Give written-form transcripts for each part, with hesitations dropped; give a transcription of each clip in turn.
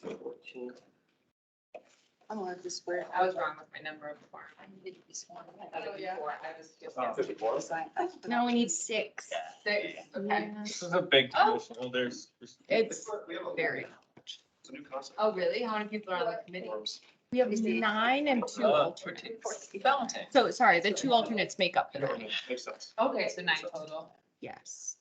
I don't have this word. I was wrong with my number before. I did this one. I thought it was 4. I was just. Oh, 54? No, we need 6. 6, okay. Yeah. This is a big commission. Oh, there's. It's Very. It's a new concept. Oh, really? How many people are on the committee? we have 9 and 2 alternates. Balancing. So sorry, the 2 alternates make up the 9. Makes sense. Okay, so 9 total. Yes.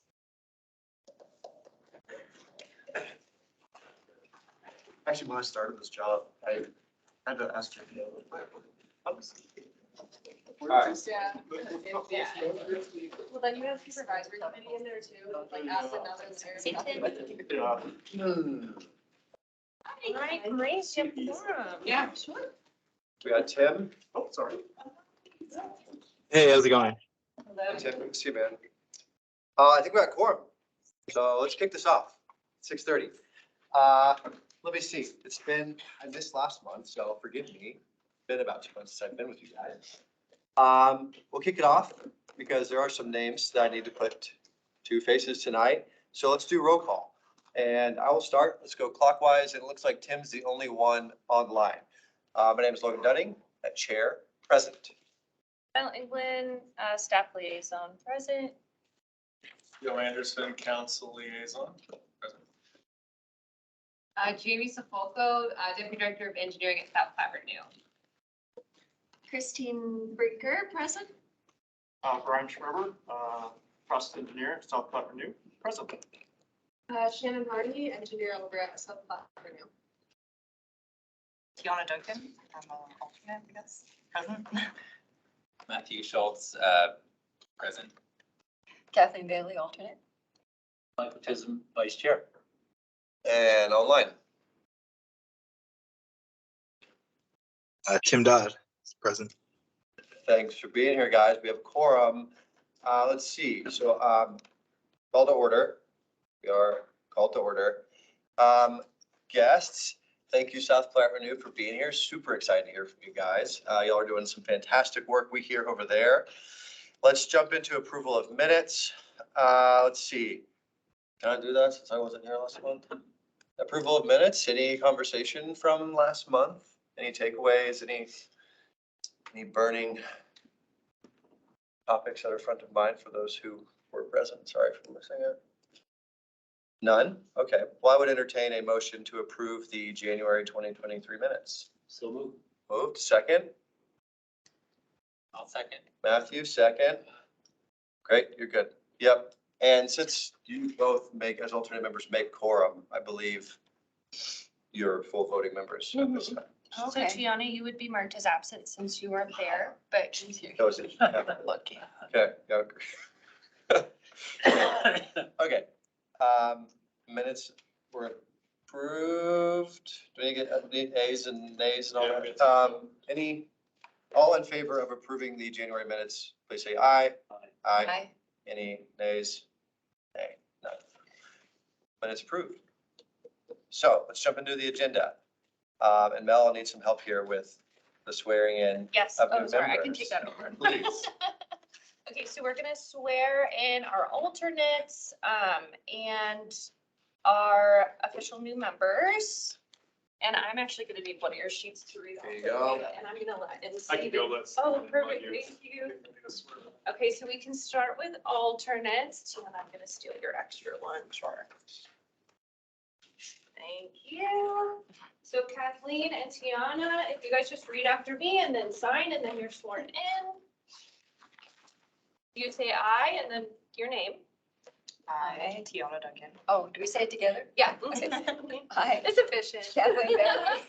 Actually, when I started this job, I had to ask you. Alright. Yeah. Yeah. Well, then you have supervisory committee in there too, like ask another. Hi, great. Yeah, sure. We got Tim. Oh, sorry. Hey, how's it going? Tim, good to see you, man. I think we got quorum. So let's kick this off. 6:30. Let me see. It's been, I missed last month, so forgive me. It's been about 2 months since I've been with you guys. We'll kick it off because there are some names that I need to put to faces tonight. So let's do roll call. And I will start. Let's go clockwise. It looks like Tim's the only one online. My name is Logan Dunning, chair, present. Mel England, staff liaison present. Joe Anderson, council liaison. Jamie Sefalco, Deputy Director of Engineering at South Platte Renew. Christine Brinker, present. Brian Schreiber, process engineer, South Platte Renew, present. Shannon Hardy, engineer over at South Platte Renew. Tiana Duncan, I'm an alternate, I guess. Present. Matthew Schultz, present. Kathleen Bailey, alternate. Michael Chisholm, vice chair. And online. Tim Dodd is present. Thanks for being here, guys. We have a quorum. Let's see. So call to order. We are called to order. Guests, thank you, South Platte Renew, for being here. Super excited to hear from you guys. Y'all are doing some fantastic work we hear over there. Let's jump into approval of minutes. Let's see. Can I do that since I wasn't here last month? Approval of minutes. Any conversation from last month? Any takeaways? Any burning topics that are front of mind for those who were present? Sorry for missing it. None? Okay. Well, I would entertain a motion to approve the January 2023 minutes. So moved. Moved. Second. I'll second. Matthew, second. Great. You're good. Yep. And since you both make, as alternate members, make quorum, I believe you're full voting members at this time. So Tiana, you would be marked as absent since you weren't there, but That was it. Yeah. Lucky. Okay. Yeah. Okay. Minutes were approved. Do we get A's and nays and all that? All in favor of approving the January minutes, please say aye. Aye. Hi. Any nays? Nay, none. Minutes approved. So let's jump into the agenda. And Mel, I'll need some help here with the swearing in. yes, of new oh, sorry, I can members. take that over. Please. Okay, so we're gonna swear in our alternates, and our official new members. And I'm actually gonna need one of your sheets to read off. There you go. And I'm gonna let. and I can Steve- go, let's. Oh, perfect, thank you. Okay, so we can start with alternates. And I'm gonna steal your extra one. Sure. Thank you. So Kathleen and Tiana, if you guys just read after me and then sign and then you're sworn in. You say aye and then your name. Hi, Tiana Duncan. Oh, do we say it together? Yeah. Hi. It's efficient. Kathleen Bailey.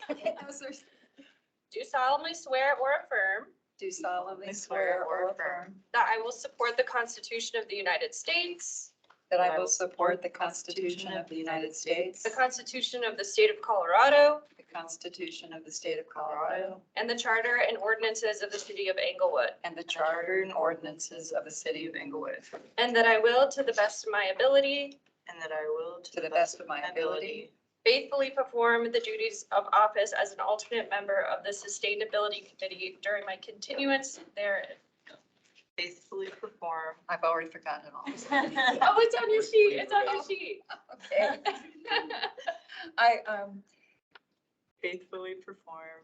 Do solemnly swear or affirm Do solemnly swear or affirm that I will support the Constitution of the United States, that I will support the Constitution of the United States, the Constitution of the State of Colorado, the Constitution of the State of Colorado, and the Charter and ordinances of the City of Englewood, and the Charter and ordinances of the City of Englewood, and that I will, to the best of my ability, and that I will, to the best of my ability, faithfully perform the duties of office as an alternate member of the Sustainability Committee during my continuance therein. faithfully perform. I've already forgotten it all. Oh, it's on your sheet. It's on your sheet. Okay. faithfully perform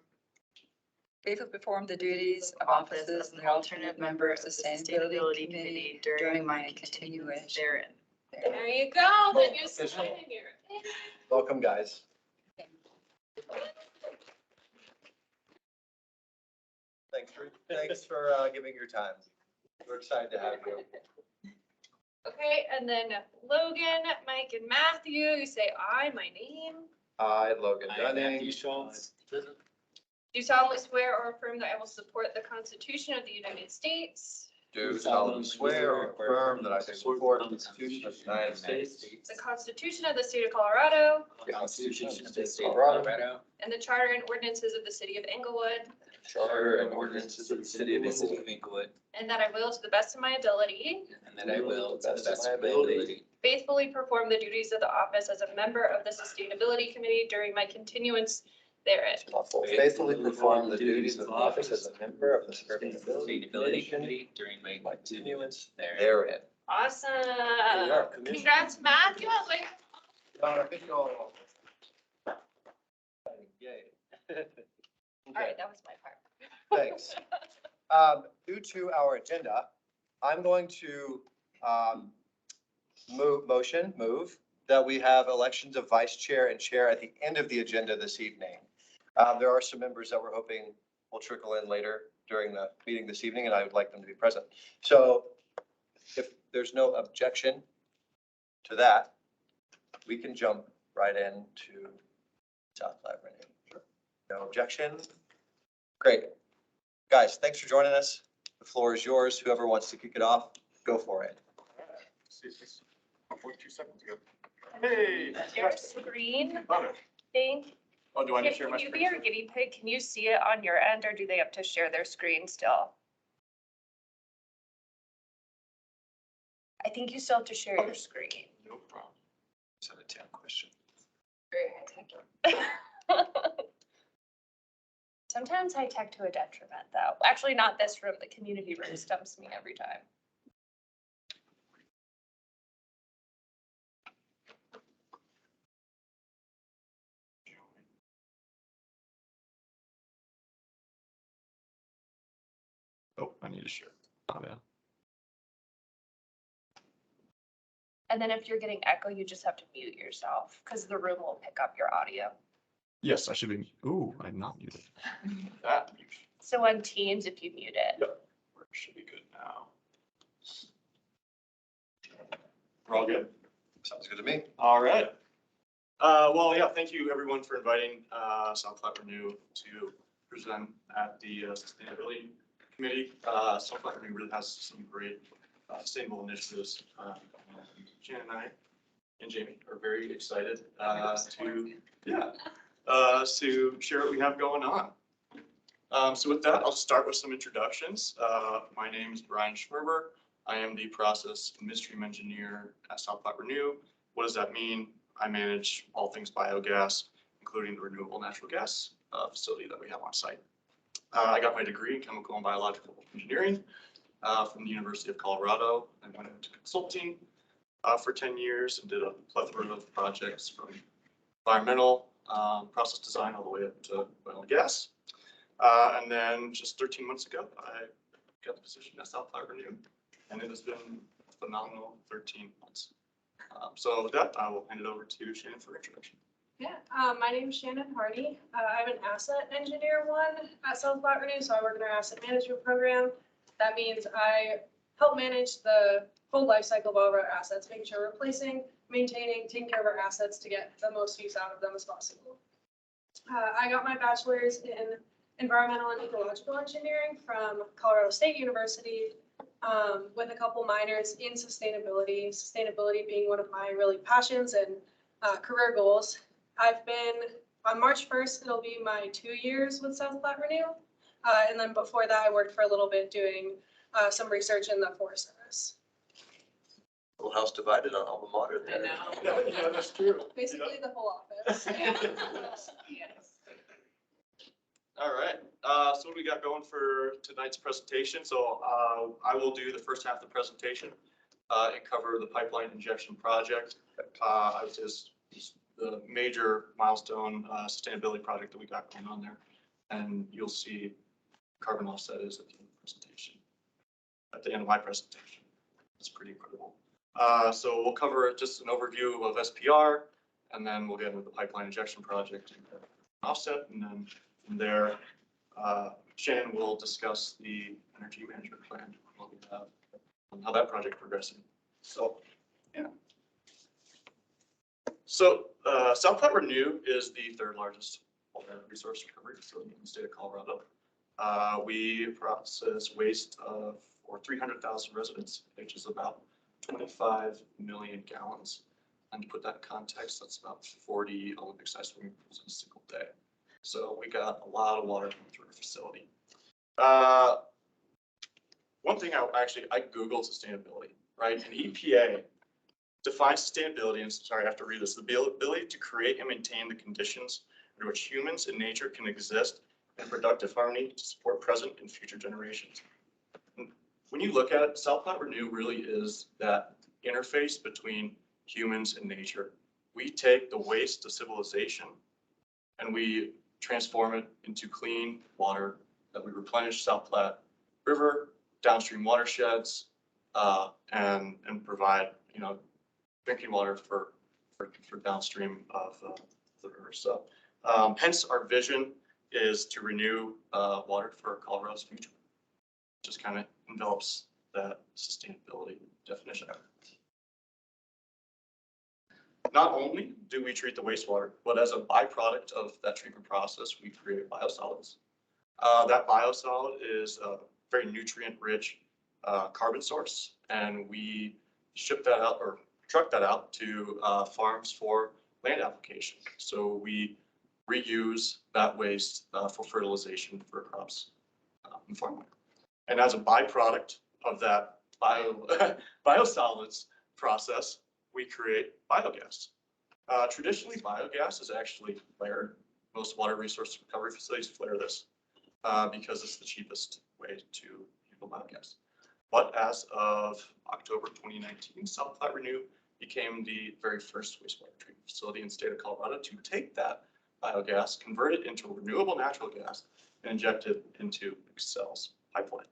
Faithfully perform the duties of office as an alternate member of the Sustainability Committee during my continuance therein. There you go. Then you sign here. Welcome, guys. Thanks for giving your time. We're excited to have you. Okay, and then Logan, Mike, and Matthew, you say I, my name. I, Logan I am Matthew Dunning, Schultz. Do you solemnly swear or affirm that I will support the Constitution of the United States, do solemnly swear or affirm that I will support the Constitution of the United States, the Constitution of the State of Colorado, The Constitution of the State of Colorado. and the Charter and ordinances of the City of Englewood, Charter and ordinances of the City of Englewood, Inglewood. and that I will, to the best of my ability, And that I will, to the best of my ability, faithfully perform the duties of the office as a member of the Sustainability Committee during my continuance therein. faithfully perform the duties of office as a member of the Sustainability Committee during my continuance there. therein. Awesome. are, Commissioner. Congrats, Matthew. I was like, Non-official. Yay. all right, that was my part. Thanks. Due to our agenda, I'm going to move that we have elections of vice chair and chair at the end of the agenda this evening. There are some members that we're hoping will trickle in later during the meeting this evening, and I would like them to be present. So if there's no objection to that, we can jump right into South Platte. No objection? Great. Guys, thanks for joining us. The floor is yours. Whoever wants to kick it off, go for it. See this 42 seconds ago. Hey. Your screen Love it. thing. Oh, do I need to share my Can you screen? be our guinea pig? Can you see it on your end or do they have to share their screen still? I think you still have to share your screen. No problem. Is that a 10 question? Very high tech. Sometimes high tech to a detriment though. Actually, not this room. The community room stumps me every time. Oh, I need to share. Oh, yeah. And then if you're getting echo, you just have to mute yourself because the room will pick up your audio. Yes, I should be. Ooh, I'm not muted. That So on Teams, if you mute it. should be good now. We're all good. Sounds good to me. All right. Well, yeah, thank you everyone for inviting South Platte Renew to present at the Sustainability Committee. South Platte Renew really has some great sustainable initiatives. And Shannon and I and Jamie are very excited to share what we have going on. So with that, I'll start with some introductions. My name is Brian Schmerber. I am the process and midstream engineer at South Platte Renew. What does that mean? I manage all things biogas, including the renewable natural gas facility that we have on site. I got my degree in chemical and biological engineering from the University of Colorado. I went into consulting for 10 years and did a plethora of projects from environmental process design all the way up to oil and gas. And then just 13 months ago, I got the position at South Platte Renew, and it has been a phenomenal 13 months. So with that, I will hand it over to Shannon for introduction. Yeah, my name is Shannon Hardy. I'm an asset engineer at South Platte Renew, so I work in our asset management program. That means I help manage the full life cycle of all of our assets, making sure we're replacing, maintaining, taking care of our assets to get the most use out of them as possible. I got my bachelor's in environmental and ecological engineering from Colorado State University, with a couple minors in sustainability, being one of my really passions and career goals. I've been, on March 1st, it'll be my 2 years with South Platte Renew. And then before that, I worked for a little bit doing some research in the Forest Service. Little house divided on alma mater there. Yeah, that's true. Basically the whole office. All right, so what we got going for tonight's presentation? So I will do the first half of the presentation and cover the pipeline injection project. I was just the major milestone sustainability project that we got going on there. And you'll see carbon offset is at the end of the presentation, at the end of my presentation. It's pretty incredible. So we'll cover just an overview of SPR, and then we'll get into the pipeline injection project and offset. And then from there, Shannon will discuss the energy management plan, what we have, and how that project is progressing. So, yeah. So South Platte Renew is the third largest water resource recovery facility in the state of Colorado. We process waste for 300,000 residents, which is about 25 million gallons. And to put that in context, that's about 40 Olympic-sized swimming pools in a single day. So we got a lot of water coming through our facility. One thing I Googled sustainability, right? And EPA defines sustainability, and sorry, I have to read this, the ability to create and maintain the conditions under which humans and nature can exist in productive harmony to support present and future generations. And when you look at it, South Platte Renew really is that interface between humans and nature. We take the waste of civilization and we transform it into clean water that we replenish South Platte River, downstream watersheds, and provide, drinking water for downstream of the river. So hence our vision is to renew water for Colorado's future. Just kind of envelops that sustainability definition. Not only do we treat the wastewater, but as a byproduct of that treatment process, we create biosolids. That biosolid is a very nutrient-rich carbon source, and we ship that out or truck that out to farms for land application. So we reuse that waste for fertilization for crops in farmland. And as a byproduct of that biosolids process, we create biogas. Traditionally, biogas is actually flared. Most water resource recovery facilities flare this because it's the cheapest way to handle biogas. But as of October 2019, South Platte Renew became the very first wastewater treatment facility in the state of Colorado to take that biogas, convert it into renewable natural gas, and inject it into Excel's pipeline.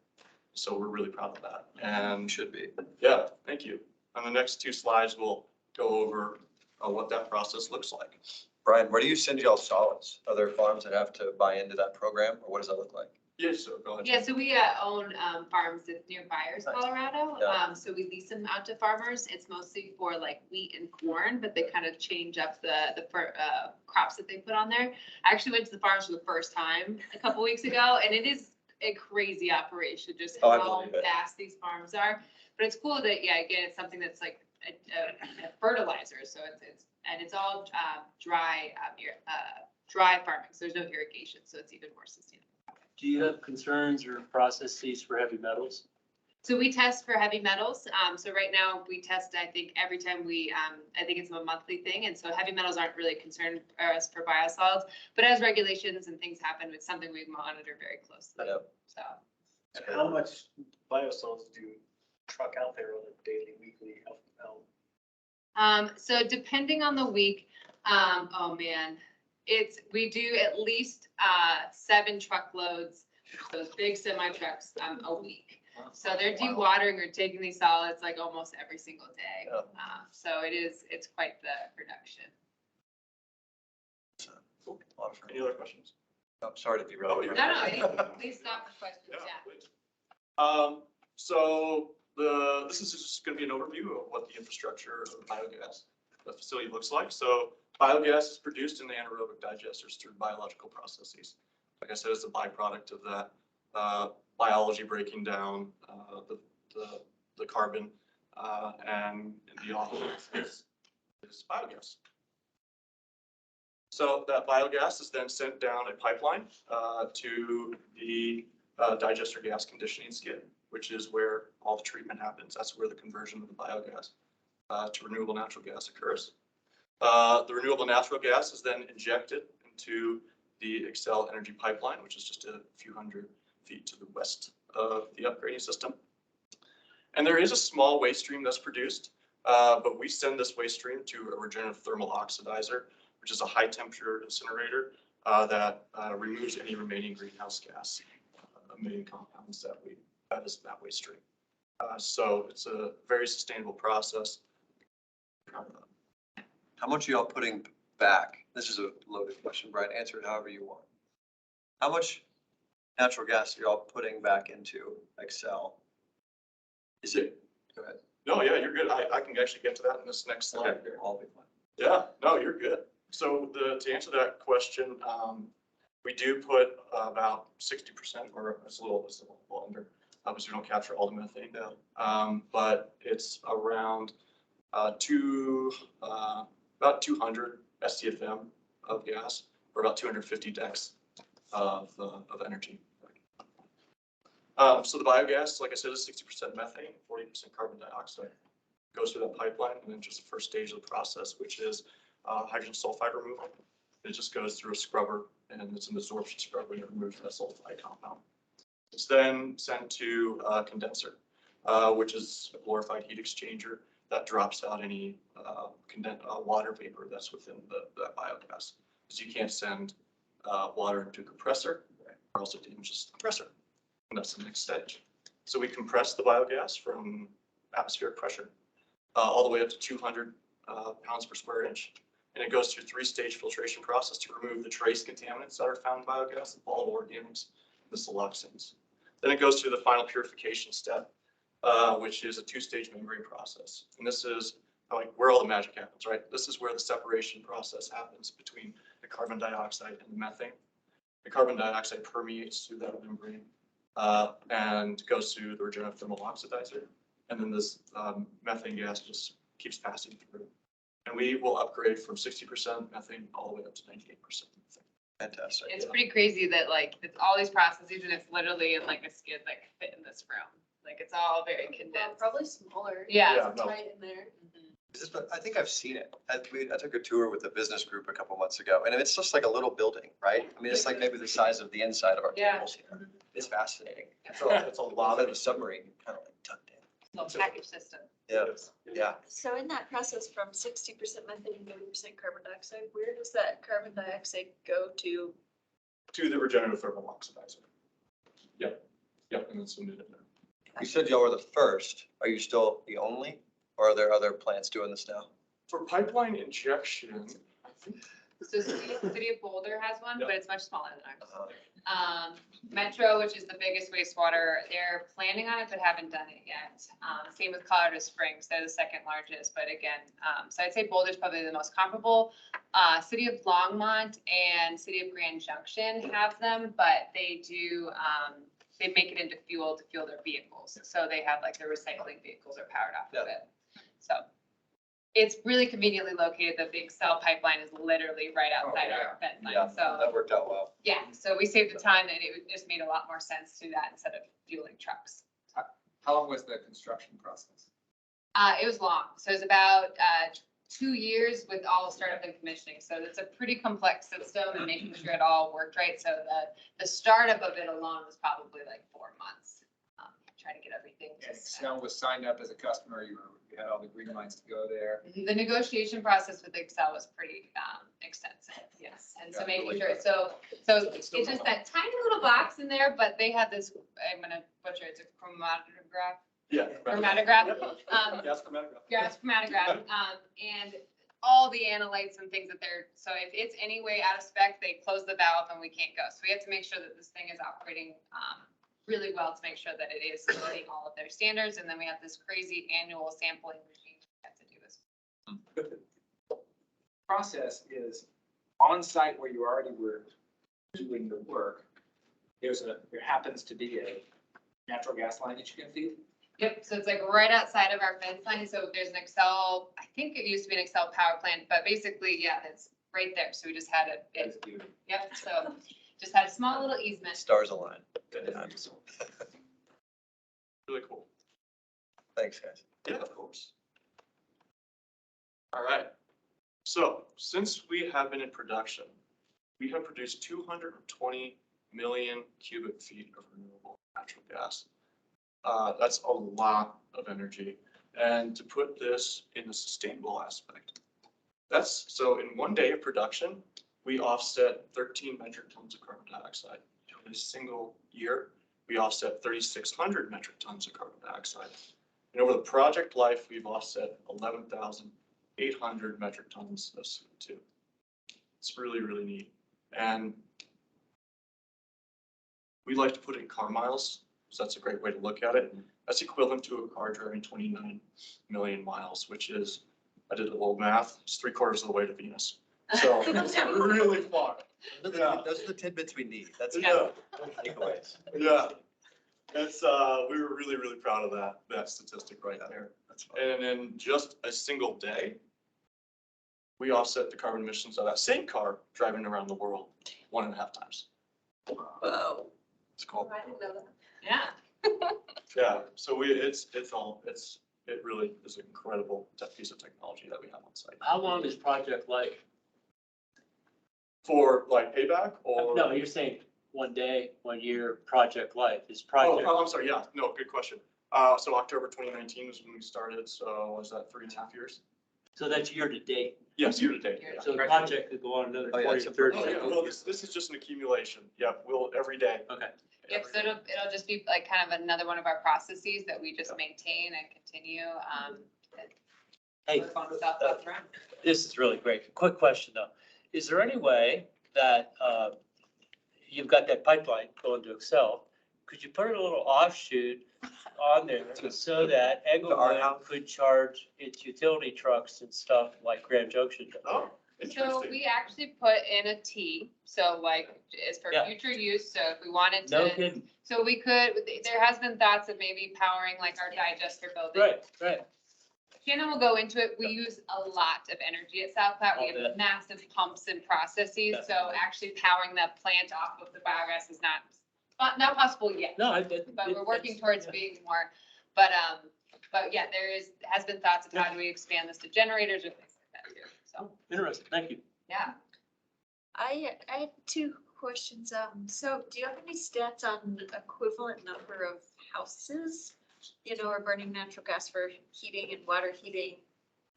So we're really proud of that. And Should be. yeah, thank you. On the next two slides, we'll go over what that process looks like. Brian, where do you send y'all solids? Are there farms that have to buy into that program, or what does that look like? Yes, so go ahead. Yeah, so we own farms that's near Byers, Nice. Colorado. Yeah. So we lease them out to farmers. It's mostly for like wheat and corn, but they kind of change up the crops that they put on there. I actually went to the farms for the first time a couple weeks ago, and it is a crazy operation, just Oh, I how believe it. fast these farms are. But it's cool that, yeah, again, it's something that's like a fertilizer. So it's all dry farming. So there's no irrigation, so it's even more sustainable. Do you have concerns or processes for heavy metals? So we test for heavy metals. So right now we test, I think every time I think it's a monthly thing. And so heavy metals aren't really a concern for us for biosolids, but as regulations and things happen, it's something we monitor very closely. Yep. So. And how much biosolids do you truck out there on a daily, weekly? So depending on the week, oh man, we do at least 7 truckloads, those big semi trucks a week. So they're dewatering or taking these solids like almost every single day. Yeah. So it's quite the production. Any other questions? I'm sorry to be Oh, really. you're- No, please stop for questions, Yeah, yeah. please. So this is just going to be an overview of what the infrastructure of biogas, the facility looks like. So biogas is produced in the anaerobic digesters through biological processes. Like I said, it's a byproduct of that biology breaking down the carbon and the offset is biogas. So that biogas is then sent down a pipeline to the digester gas conditioning skid, which is where all the treatment happens. That's where the conversion of the biogas to renewable natural gas occurs. The renewable natural gas is then injected into the Excel energy pipeline, which is just a few hundred feet to the west of the upgrading system. And there is a small waste stream that's produced, But we send this waste stream to a regenerative thermal oxidizer, which is a high temperature incinerator that removes any remaining greenhouse gas emitting compounds that is that waste stream. So it's a very sustainable process. How much are y'all putting back? This is a loaded question, Brian. Answer it however you want. How much natural gas are y'all putting back into Excel? Is it? Go ahead. No, yeah, you're good. I can actually get to that in this next slide Okay, here. I'll be fine. Yeah, no, you're good. So to answer that question, we do put about 60% or it's a little under, because we don't capture all the methane. But it's around about 200 SCFM of gas, or about 250 decks of energy. So the biogas, like I said, is 60% methane, 40% carbon dioxide. Goes through that pipeline, and then just the first stage of the process, which is hydrogen sulfide removal. It just goes through a scrubber, and it's an absorption scrubber, and it removes that sulfide compound. It's then sent to a condenser, which is a glorified heat exchanger that drops out any water vapor that's within that biogas. Because you can't send water into a compressor, or else it damages the compressor. And that's the next stage. So we compress the biogas from atmospheric pressure all the way up to 200 pounds per square inch. And it goes through a 3-stage filtration process to remove the trace contaminants that are found in biogas, the volatile organics, the siloxanes. Then it goes through the final purification step, which is a 2-stage membrane process. And this is like where all the magic happens, right? This is where the separation process happens between the carbon dioxide and the methane. The carbon dioxide permeates through that membrane and goes through the regenerative thermal oxidizer. And then this methane gas just keeps passing through. And we will upgrade from 60% methane all the way up to 98% methane. Fantastic. It's pretty crazy that like it's all these processes and it's literally in like a skid that could fit in this room. Like it's all very condensed. Probably smaller. Yeah. no. Right in there. I think I've seen it. I took a tour with a business group a couple months ago, and it's just like a little building, right? I mean, it's like maybe the size of the inside of our Yeah. tables here. It's fascinating. It's a lot Like of a submarine, kind of like tucked in. Little package system. Yeah, yeah. So in that process from 60% methane and 30% carbon dioxide, where does that carbon dioxide go to? to the regenerative thermal oxidizer. Yep, and then submit it there. You said y'all were the first. Are you still the only? Or are there other plants doing this now? For pipeline injection, I think So City of Boulder has one, Yeah. but it's much smaller than ours. Metro, which is the biggest wastewater, they're planning on it, but haven't done it yet. Same with Colorado Springs, they're the second largest, but again, so I'd say Boulder's probably the most comparable. City of Longmont and City of Grand Junction have them, but they do, they make it into fuel to fuel their vehicles. So they have like their recycling vehicles are powered off of it. So it's really conveniently located. The big cell pipeline is literally right outside our fence line. Yeah, So that worked out well. yeah, so we saved a ton and it just made a lot more sense to do that instead of fueling trucks. How long was the construction process? It was long. So it was about 2 years with all startup and commissioning. So it's a pretty complex system and making sure it all worked right. So the startup of it alone was probably like 4 months. Trying to get everything. And Excel was signed up as a customer, you had all the green lights to go there. The negotiation process with Excel was pretty extensive, yes. And so Yeah, making really sure, good. so it's just that tiny little box in there, but they had this, I'm gonna butcher it, it's a chromatograph. Yeah. Chromatograph, Gas chromatograph. gas chromatograph, and all the analytes and things that they're, so if it's any way out of spec, they close the valve and we can't go. So we have to make sure that this thing is operating really well to make sure that it is meeting all of their standards. And then we have this crazy annual sampling regime we have to do this. Process is on site where you already were doing the work. There happens to be a natural gas line that you can feed. Yep, so it's like right outside of our fence line. So there's an Excel, I think it used to be an Excel power plant, but basically, yeah, it's right there. So we just had That's beautiful. yep, so just had a small little easement. Stars align. Really cool. Thanks, guys. Yeah, of course. All right. So since we have been in production, we have produced 220 million cubic feet of renewable natural gas. That's a lot of energy. and to put this in a sustainable aspect. So in 1 day of production, we offset 13 metric tons of carbon dioxide. In a single year, we offset 3,600 metric tons of carbon dioxide. And over the project life, we've offset 11,800 metric tons of CO2. It's really, really neat. And we like to put it in car miles, so that's a great way to look at it. That's equivalent to a car driving 29 million miles, which is, I did a little math, it's 3/4 of the way to Venus. So it's really far. Those are the tidbits we need. That's Yeah. takeaways. Yeah. It's, we were really, really proud of that statistic right there. That's fun. And in just a single day, we offset the carbon emissions of that same car driving around the world 1.5 times. Whoa. It's cool. I didn't know that. Yeah. Yeah, so it really is an incredible piece of technology that we have on site. How long is project life? For like payback or? No, you're saying 1 day, 1 year project life is Oh, project. I'm sorry, yeah, no, good question. So October 2019 was when we started, so was that 3.5 years? So that's year to date. Yes, year to date. yeah. So the project could go on another Oh, yeah, 20 it's to a 30. Oh, yeah, well, this is just an accumulation. Yeah, we'll, every day. Okay. Yep, so it'll just be like kind of another one of our processes that we just maintain and continue. Hey, Fun stuff that's around. this is really great. Quick question though. Is there any way that you've got that pipeline going to Excel? Could you put a little offshoot on there so that Englewood could charge its utility trucks and stuff like Grand Junction does? Oh, So interesting. we actually put in a T, so like, is for Yeah. future use, so if we wanted No to, kidding. so we could, there has been thoughts of maybe powering like our digester building. Right. Shannon will go into it. We use a lot of energy at South Platte. We All have that. massive pumps and processes, so Definitely. actually powering that plant off of the biogas is not possible yet. No, But we're working towards being more, but yeah, has been thoughts of how do we expand this to generators or things like that too, so, Interesting. Thank you. yeah. I have two questions. So do you have any stats on the equivalent number of houses, are burning natural gas for heating and water heating?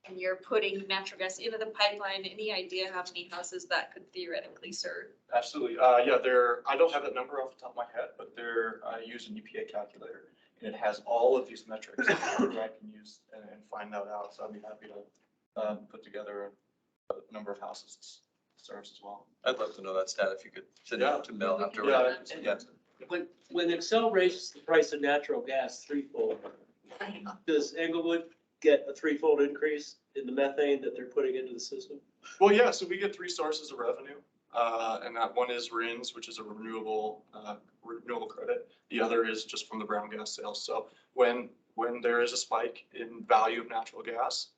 And you're putting natural gas into the pipeline. Any idea how many houses that could theoretically serve? Absolutely. Yeah, I don't have that number off the top of my head, but I use an EPA calculator and it has all of these metrics that I can use and find that out. So I'd be happy to put together a number of houses it serves as well. I'd love to know that stat if you could send it out to Mel after. Yeah. Yeah. When Excel raises the price of natural gas threefold, does Englewood get a threefold increase in the methane that they're putting into the system? Well, yeah, so we get 3 sources of revenue. And that one is RINs, which is a renewable credit. The other is just from the brown gas sales. So when there is a spike in value of natural gas,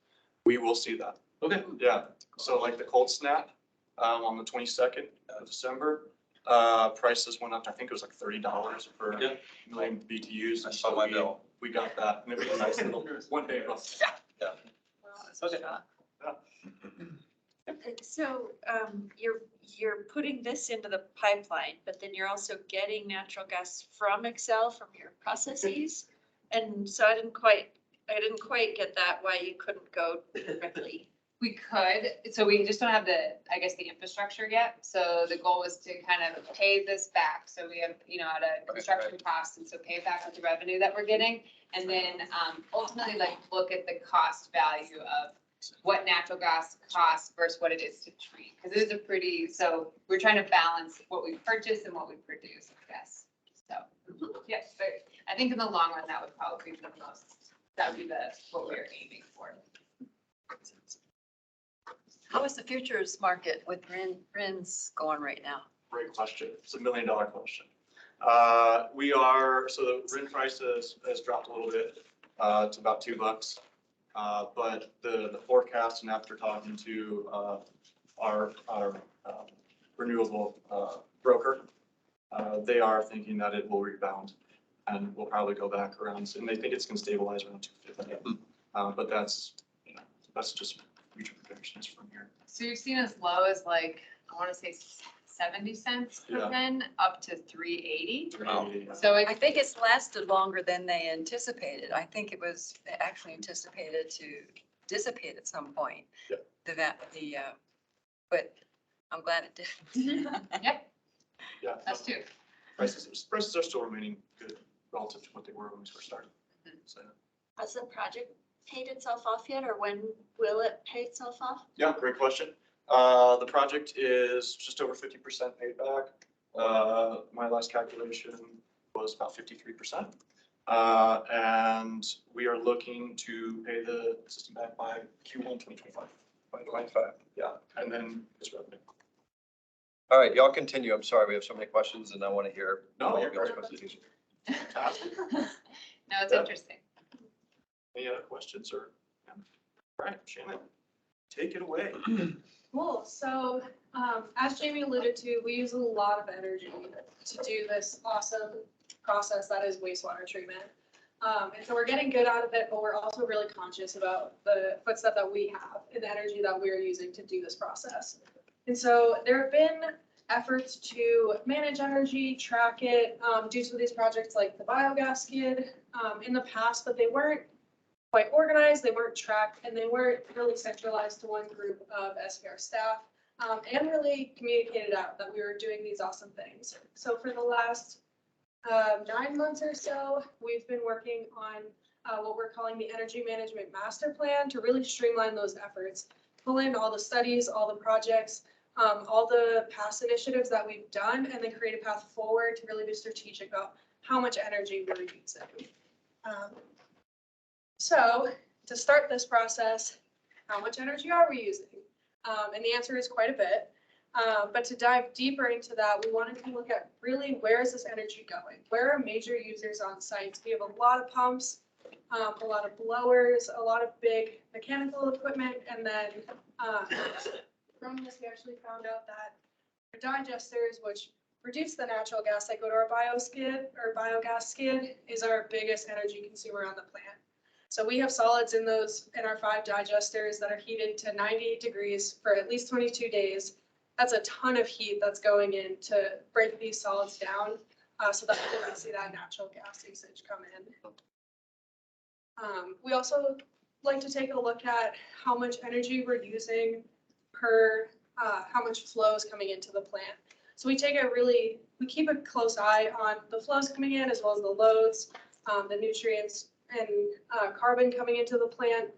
we will see that. Okay. Yeah, so like the cold snap on the 22nd of December, prices went up, I think it was like $30 per Yeah. million BTUs. I saw my bill. We got that, and it was a nice little 1 day bump. Okay. So, you're putting this into the pipeline, but then you're also getting natural gas from Excel from your processes. And so I didn't quite get that, why you couldn't go directly. We could, so we just don't have the infrastructure yet. So the goal is to kind of pay this back. So we have, at a construction cost, and so pay it back with the revenue that we're getting. And then ultimately look at the cost value of what natural gas costs versus what it is to treat. Because it is so we're trying to balance what we purchase and what we produce, I guess. So, yes, but I think in the long run, that would probably be what we're aiming for. How is the futures market with RINs going right now? Great question. It's $1 million question. So the RIN price has dropped a little bit to about $2. But the forecast, and after talking to our renewable broker, they are thinking that it will rebound and we'll probably go back around, and they think it's going to stabilize around 250. But that's just future projections from here. So you've seen as low as I want to say 70 cents per Yeah. bin up to 380. So So I it's, think it's lasted longer than they anticipated. I think it was actually anticipated to dissipate at some point. Yeah. But I'm glad it did. yep, yeah, that's two. prices are still remaining good relative to what they were when we first started. So, Has the project paid itself off yet, or when will it pay itself off? yeah, great question. The project is just over 50% paid back. My last calculation was about 53%. And we are looking to pay the system back by Q1 2025. By 25. Yeah, and then it's revenue. All right, y'all continue. I'm sorry, we have so many questions and I want to hear. No, all you're of y'all's great. presentation. Fantastic. No, it's Yeah. interesting. Any other questions or? Yeah. All right, Shannon, take it away. Cool. So, as Jamie alluded to, we use a lot of energy to do this awesome process that is wastewater treatment. And so we're getting good out of it, but we're also really conscious about the footstep that we have and the energy that we're using to do this process. And so there have been efforts to manage energy, track it, do some of these projects like the biogas skid in the past, but they weren't quite organized, they weren't tracked, and they weren't really centralized to one group of SPR staff, and really communicated out that we were doing these awesome things. So for the last 9 months or so, we've been working on what we're calling the Energy Management Master Plan to really streamline those efforts, pull in all the studies, all the projects, all the past initiatives that we've done, and then create a path forward to really be strategic about how much energy we're using. So to start this process, how much energy are we using? And the answer is quite a bit. But to dive deeper into that, we wanted to look at really where is this energy going? Where are major users on sites? We have a lot of pumps, a lot of blowers, a lot of big mechanical equipment, and then from this, we actually found out that our digesters, which produce the natural gas that go to our biogas skid, is our biggest energy consumer on the plant. So we have solids in our 5 digesters that are heated to 98 degrees for at least 22 days. That's a ton of heat that's going in to break these solids down, so that we can see that natural gas usage come in. We also like to take a look at how much energy we're using per, how much flow is coming into the plant. So we keep a close eye on the flows coming in as well as the loads, the nutrients and carbon coming into the plant.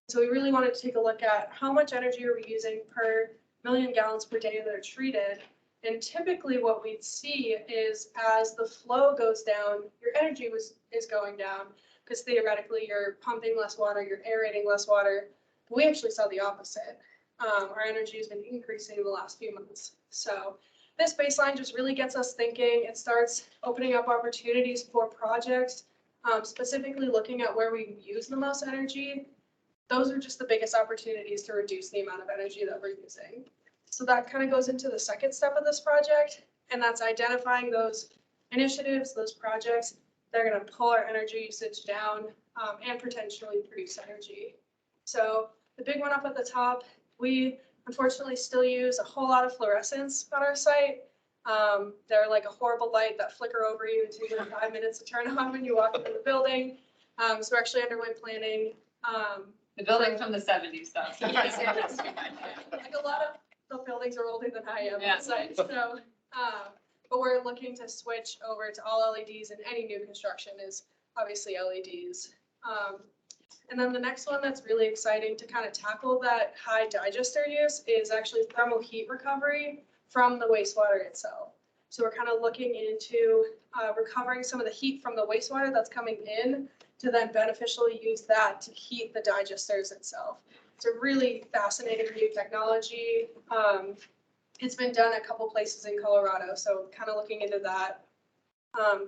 So we really wanted to take a look at how much energy are we using per million gallons per day that are treated. And typically what we'd see is as the flow goes down, your energy is going down because theoretically you're pumping less water, you're aerating less water. But we actually saw the opposite. Our energy has been increasing in the last few months. So this baseline just really gets us thinking. It starts opening up opportunities for projects, specifically looking at where we use the most energy. Those are just the biggest opportunities to reduce the amount of energy that we're using. So that kind of goes into the second step of this project, and that's identifying those initiatives, those projects that are going to pull our energy usage down and potentially produce energy. So the big one up at the top, we unfortunately still use a whole lot of fluorescents on our site. They're like a horrible light that flicker over you and take like 5 minutes to turn on when you walk into the building. So we're actually underway planning. The building from the 70s stuff. Like a lot of the buildings are older than I am Yeah. on site, so, but we're looking to switch over to all LEDs, and any new construction is obviously LEDs. And then the next one that's really exciting to kind of tackle that high digester use is actually thermal heat recovery from the wastewater itself. So we're kind of looking into recovering some of the heat from the wastewater that's coming in to then beneficially use that to heat the digesters itself. It's a really fascinating new technology. It's been done a couple places in Colorado, so kind of looking into that.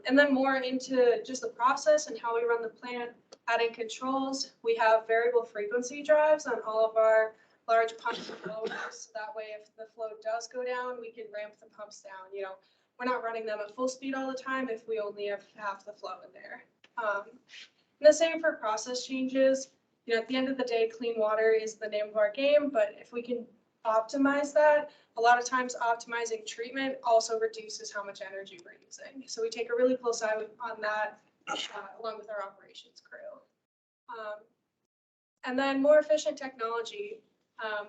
And then more into just the process and how we run the plant, adding controls. We have variable frequency drives on all of our large pumps and blowers. So that way, if the flow does go down, we can ramp the pumps down. You know, we're not running them at full speed all the time if we only have half the flow in there. And the same for process changes. You know, at the end of the day, clean water is the name of our game, but if we can optimize that. A lot of times optimizing treatment also reduces how much energy we're using. So we take a really close eye on that along with our operations crew. And then more efficient technology.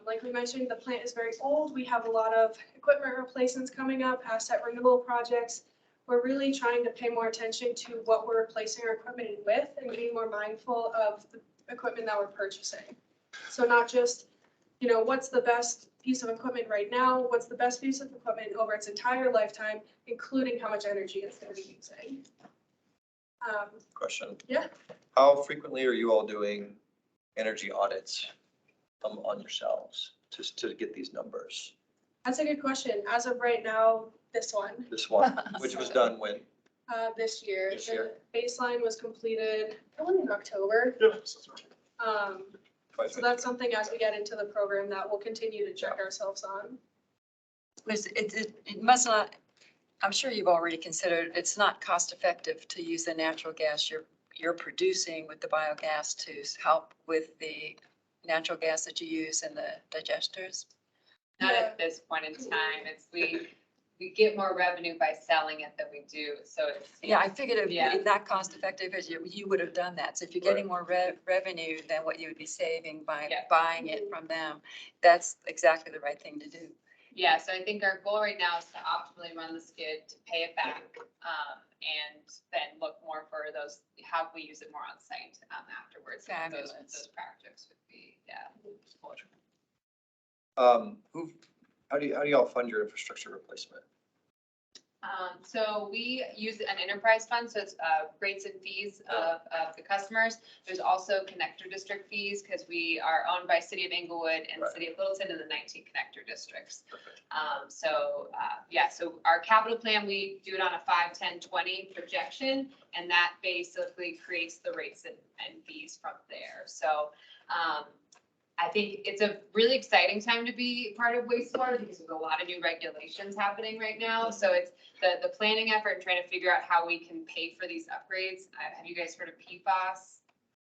Like we mentioned, the plant is very old. We have a lot of equipment replacements coming up, asset renewal projects. We're really trying to pay more attention to what we're replacing our equipment with and being more mindful of the equipment that we're purchasing. So not just, you know, what's the best piece of equipment right now? What's the best piece of equipment over its entire lifetime, including how much energy it's going to be using? Question. Yeah. How frequently are you all doing energy audits on yourselves to get these numbers? That's a good question. As of right now, this one, This one, which was done when? this year. This year. The baseline was completed probably in October. Yeah, that's right. So that's something as we get into the program that we'll continue to check ourselves on. It must not, I'm sure you've already considered, it's not cost effective to use the natural gas you're producing with the biogas to help with the natural gas that you use in the digesters. Not at this point in time. We get more revenue by selling it than we do, so it's. Yeah, I figured it'd Yeah. be not cost effective because you would have done that. So if you're getting more revenue than what you would be saving by Yeah. buying it from them, that's exactly the right thing to do. Yeah, so I think our goal right now is to optimally run the skid, to pay it back, and then look more for those, how can we use it more on site, afterwards. Fabulous. Those projects would be, yeah. How do y'all fund your infrastructure replacement? So we use an enterprise fund, so it's rates and fees of the customers. There's also connector district fees because we are owned by City of Englewood and Right. City of Littleton and the 19 connector districts. Yeah, so our capital plan, we do it on a 5, 10, 20 projection, and that basically creates the rates and fees from there. So I think it's a really exciting time to be part of wastewater because there's a lot of new regulations happening right now. So it's the planning effort and trying to figure out how we can pay for these upgrades. Have you guys heard of PFAS?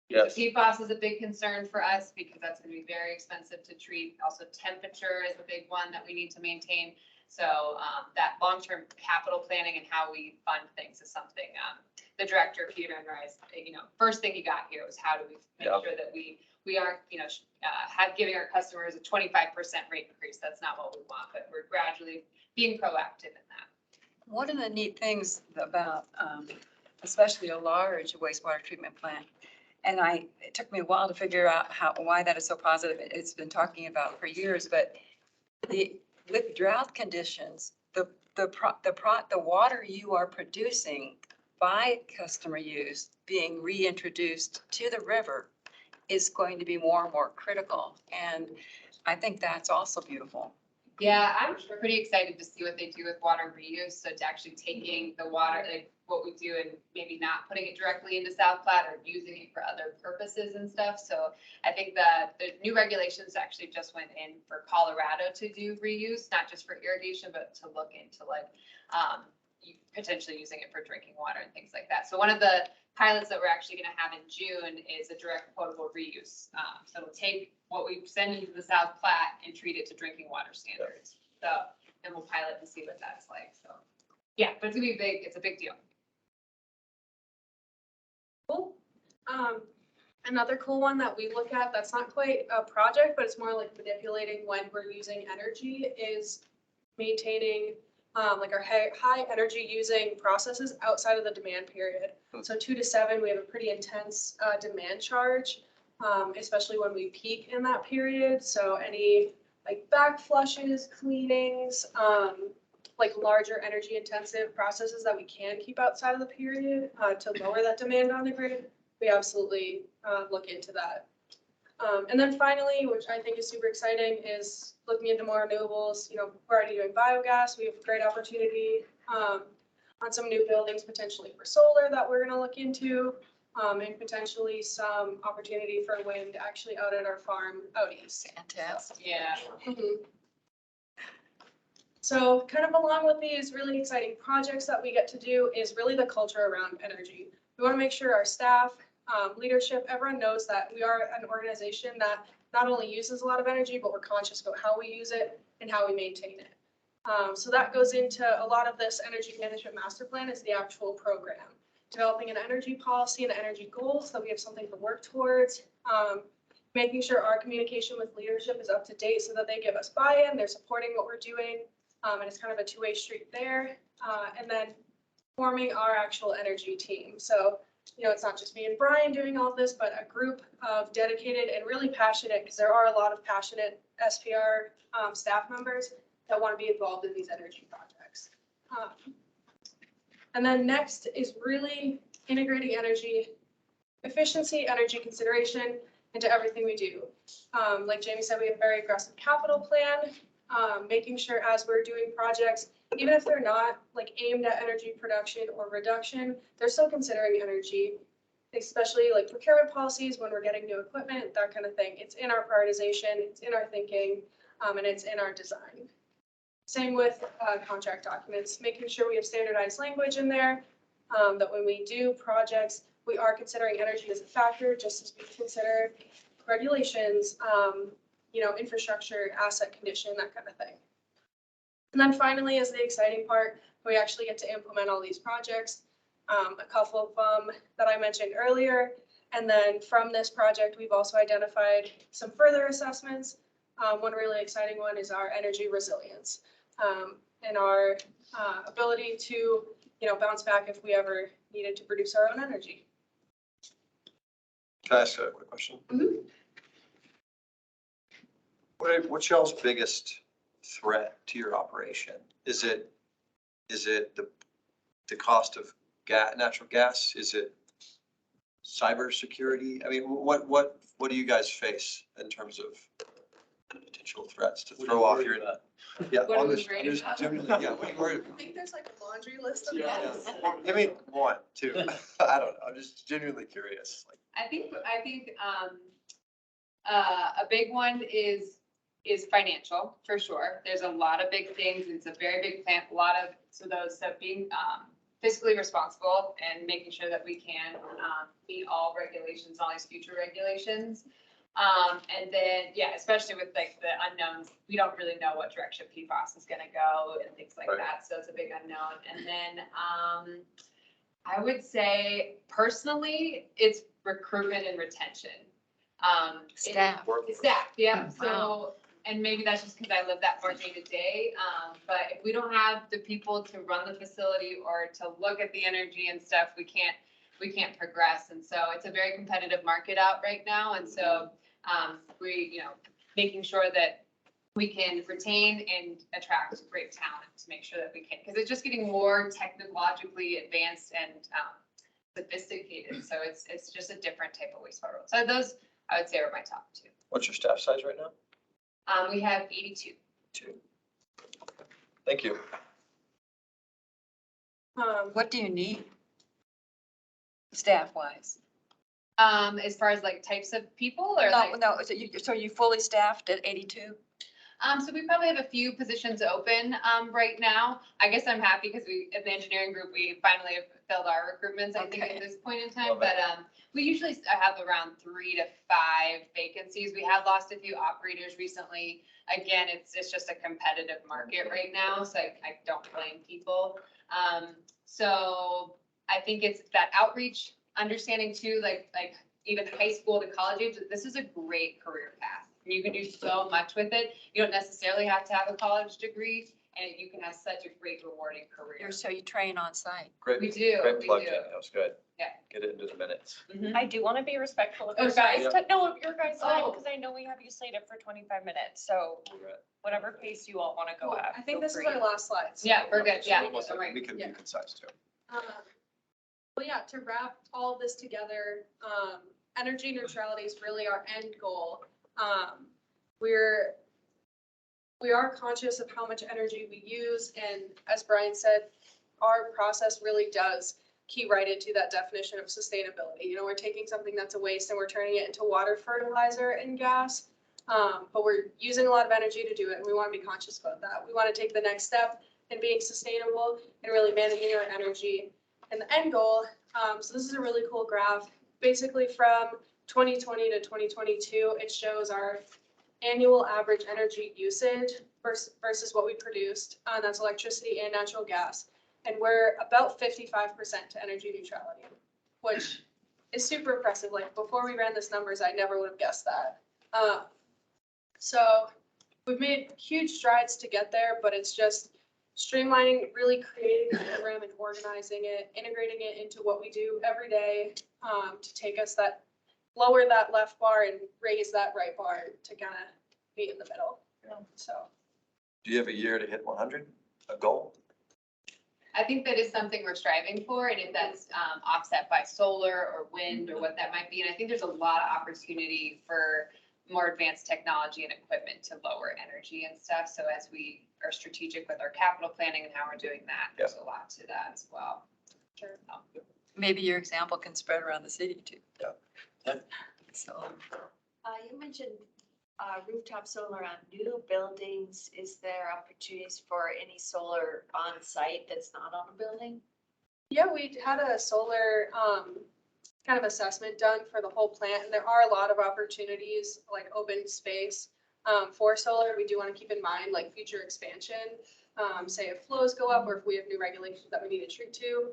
Yes. So PFAS is a big concern for us because that's going to be very expensive to treat. Also, temperature is a big one that we need to maintain. So that long-term capital planning and how we fund things is something the director, Peter and Rice, first thing he got here was how do we make sure that we aren't, giving our customers a 25% rate increase. That's not what we want, but we're gradually being proactive in that. One of the neat things about, especially a large wastewater treatment plant, and it took me a while to figure out why that is so positive. It's been talking about for years, but with drought conditions, the water you are producing by customer use being reintroduced to the river is going to be more and more critical. And I think that's also beautiful. Yeah, I'm pretty excited to see what they do with water reuse. So it's actually taking the water, like what we do and maybe not putting it directly into South Platte or using it for other purposes and stuff. So I think the new regulations actually just went in for Colorado to do reuse, not just for irrigation, but to look into like potentially using it for drinking water and things like that. So one of the pilots that we're actually going to have in June is a direct potable reuse. So it'll take what we send into the South Platte and treat it to drinking water standards. So then we'll pilot and see what that's like. So yeah, but it's gonna be big. It's a big deal. Cool. Another cool one that we look at that's not quite a project, but it's more like manipulating when we're using energy is maintaining like our high energy using processes outside of the demand period. So 2 to 7, we have a pretty intense demand charge, especially when we peak in that period. So any like back flushes, cleanings, like larger energy intensive processes that we can keep outside of the period to lower that demand on the grid, we absolutely look into that. And then finally, which I think is super exciting, is looking into more renewables. You know, we're already doing biogas. We have a great opportunity on some new buildings, potentially for solar that we're going to look into, and potentially some opportunity for wind actually out at our farm out east. Fantastic. Yeah. Mhm. So kind of along with these really exciting projects that we get to do is really the culture around energy. We want to make sure our staff, leadership, everyone knows that we are an organization that not only uses a lot of energy, but we're conscious about how we use it and how we maintain it. So that goes into a lot of this energy management master plan is the actual program. Developing an energy policy and energy goals so that we have something to work towards. Making sure our communication with leadership is up to date so that they give us buy-in, they're supporting what we're doing, and it's kind of a two-way street there. And then forming our actual energy team. So, you know, it's not just me and Brian doing all this, but a group of dedicated and really passionate, because there are a lot of passionate SPR staff members that want to be involved in these energy projects. And then next is really integrating energy efficiency, energy consideration into everything we do. Like Jamie said, we have a very aggressive capital plan, making sure as we're doing projects, even if they're not like aimed at energy production or reduction, they're still considering energy, especially like procurement policies when we're getting new equipment, that kind of thing. It's in our prioritization, it's in our thinking, and it's in our design. Same with contract documents, making sure we have standardized language in there, that when we do projects, we are considering energy as a factor, just as we consider regulations, you know, infrastructure, asset condition, that kind of thing. And then finally is the exciting part, we actually get to implement all these projects. A couple of them that I mentioned earlier. And then from this project, we've also identified some further assessments. One really exciting one is our energy resilience, and our ability to, you know, bounce back if we ever needed to produce our own energy. Can I ask a quick question? Mhm. What's y'all's biggest threat to your operation? Is it the cost of natural gas? Is it cybersecurity? I mean, what do you guys face in terms of potential threats to throw off your? Yeah, What are on we this, worried about? yeah, what are you worried I about? think there's like a laundry list of Yeah. those. Give me one, two. I don't know. I'm just genuinely curious. Like, I think a big one is financial, for sure. There's a lot of big things. It's a very big plant, a lot of, so being fiscally responsible and making sure that we can meet all regulations, all these future regulations. And then, yeah, especially with like the unknowns, we don't really know what direction PFAS is gonna go and things like Right. that. So it's a big unknown. And then I would say personally, it's recruitment and retention. Staff. Staff, yeah. Wow. So, and maybe that's just because I live that more day to day. But if we don't have the people to run the facility or to look at the energy and stuff, we can't progress. And so it's a very competitive market out right now. And so we, you know, making sure that we can retain and attract great talent to make sure that we can, because it's just getting more technologically advanced and sophisticated. So it's just a different type of wastewater. So those I would say are my top two. what's your staff size right now? We have 82. Two. Thank you. What do you need? Staff-wise? As far as like types of people or like? No, so you fully staffed at 82? So we probably have a few positions open, right now. I guess I'm happy because at the engineering group, we finally have filled our recruitments, I think, Okay. at this point in time. Love it. But, we usually have around 3 to 5 vacancies. We have lost a few operators recently. Again, it's just a competitive market right now, so I don't blame people. So I think it's that outreach, understanding too, like even high school to college age, this is a great career path. You can do so much with it. You don't necessarily have to have a college degree, and you can have such a great rewarding career. So you train on site? Great. We do, Great we plug, do. Jenny. That was good. Yeah. Get it into the minutes. Mhm. I do want to be respectful of Oh, your sorry. guys' no, of your guys' time, Oh. because I know we have you slated for 25 minutes, so whatever pace you all want to go Cool. at. I think feel this is free. our last slide. so- Yeah, we're good, yeah. Almost like Right. we can be Yeah. concise too. Well, yeah, to wrap all of this together, energy neutrality is really our end goal. We are conscious of how much energy we use, and as Brian said, our process really does key right into that definition of sustainability. You know, we're taking something that's a waste and we're turning it into water, fertilizer, and gas. But we're using a lot of energy to do it, and we want to be conscious about that. We want to take the next step in being sustainable and really managing our energy. And the end goal, so this is a really cool graph, basically from 2020 to 2022, it shows our annual average energy usage versus what we produced. That's electricity and natural gas. And we're about 55% to energy neutrality, which is super impressive. Like before we ran this numbers, I never would have guessed that. So we've made huge strides to get there, but it's just streamlining, really creating the program and organizing it, integrating it into what we do every day to take us lower that left bar and raise that right bar to kind of be in the middle. So. Do you have a year to hit 100, a goal? I think that is something we're striving for, and if that's offset by solar or wind or what that might be, and I think there's a lot of opportunity for more advanced technology and equipment to lower energy and stuff. So as we are strategic with our capital planning and how we're doing that, there's a lot to that as well. Sure. Maybe your example can spread around the city too. Yeah. So. You mentioned rooftop solar on new buildings. Is there opportunities for any solar on site that's not on a building? Yeah, we had a solar kind of assessment done for the whole plant, and there are a lot of opportunities like open space for solar. We do want to keep in mind like future expansion, say if flows go up or if we have new regulations that we need to treat to.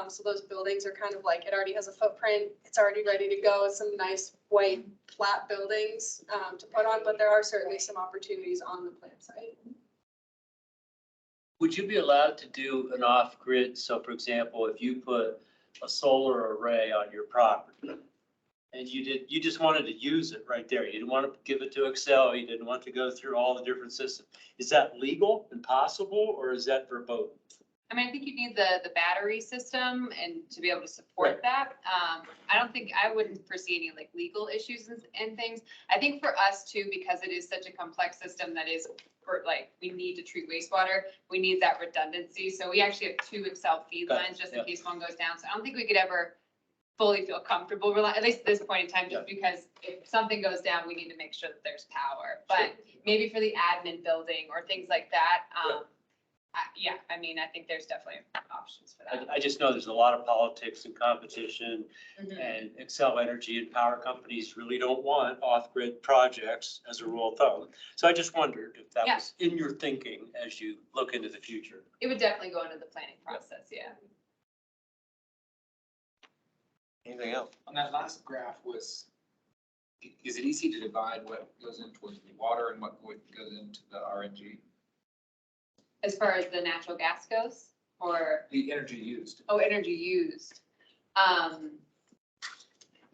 So those buildings are kind of like, it already has a footprint, it's already ready to go. It's some nice white flat buildings to put on, but there are certainly some opportunities on the plant site. Would you be allowed to do an off-grid? So for example, if you put a solar array on your property and you just wanted to use it right there. You didn't want to give it to Excel. You didn't want to go through all the different systems. Is that legal and possible, or is that verboten? I mean, I think you need the battery system and to be able to support that. I wouldn't foresee any like legal issues and things. I think for us too, because it is such a complex system that is for like, we need to treat wastewater, we need that redundancy. So we actually have 2 Excel feed lines just in case one goes down. So I don't think we could ever fully feel comfortable, at least at this point in time, just because if something goes down, we need to make sure that there's power. But maybe for the admin building or things like that, I mean, I think there's definitely options for that. I just know there's a lot of politics and competition, Mhm. and Excel Energy and power companies really don't want off-grid projects as a rule of thumb. So I just wondered if that was in your thinking as you look into the future. It would definitely go into the planning process, yeah. Anything else? On that last graph is it easy to divide what goes into the water and what goes into the RNG? As far as the natural gas goes, or, The energy used. energy used.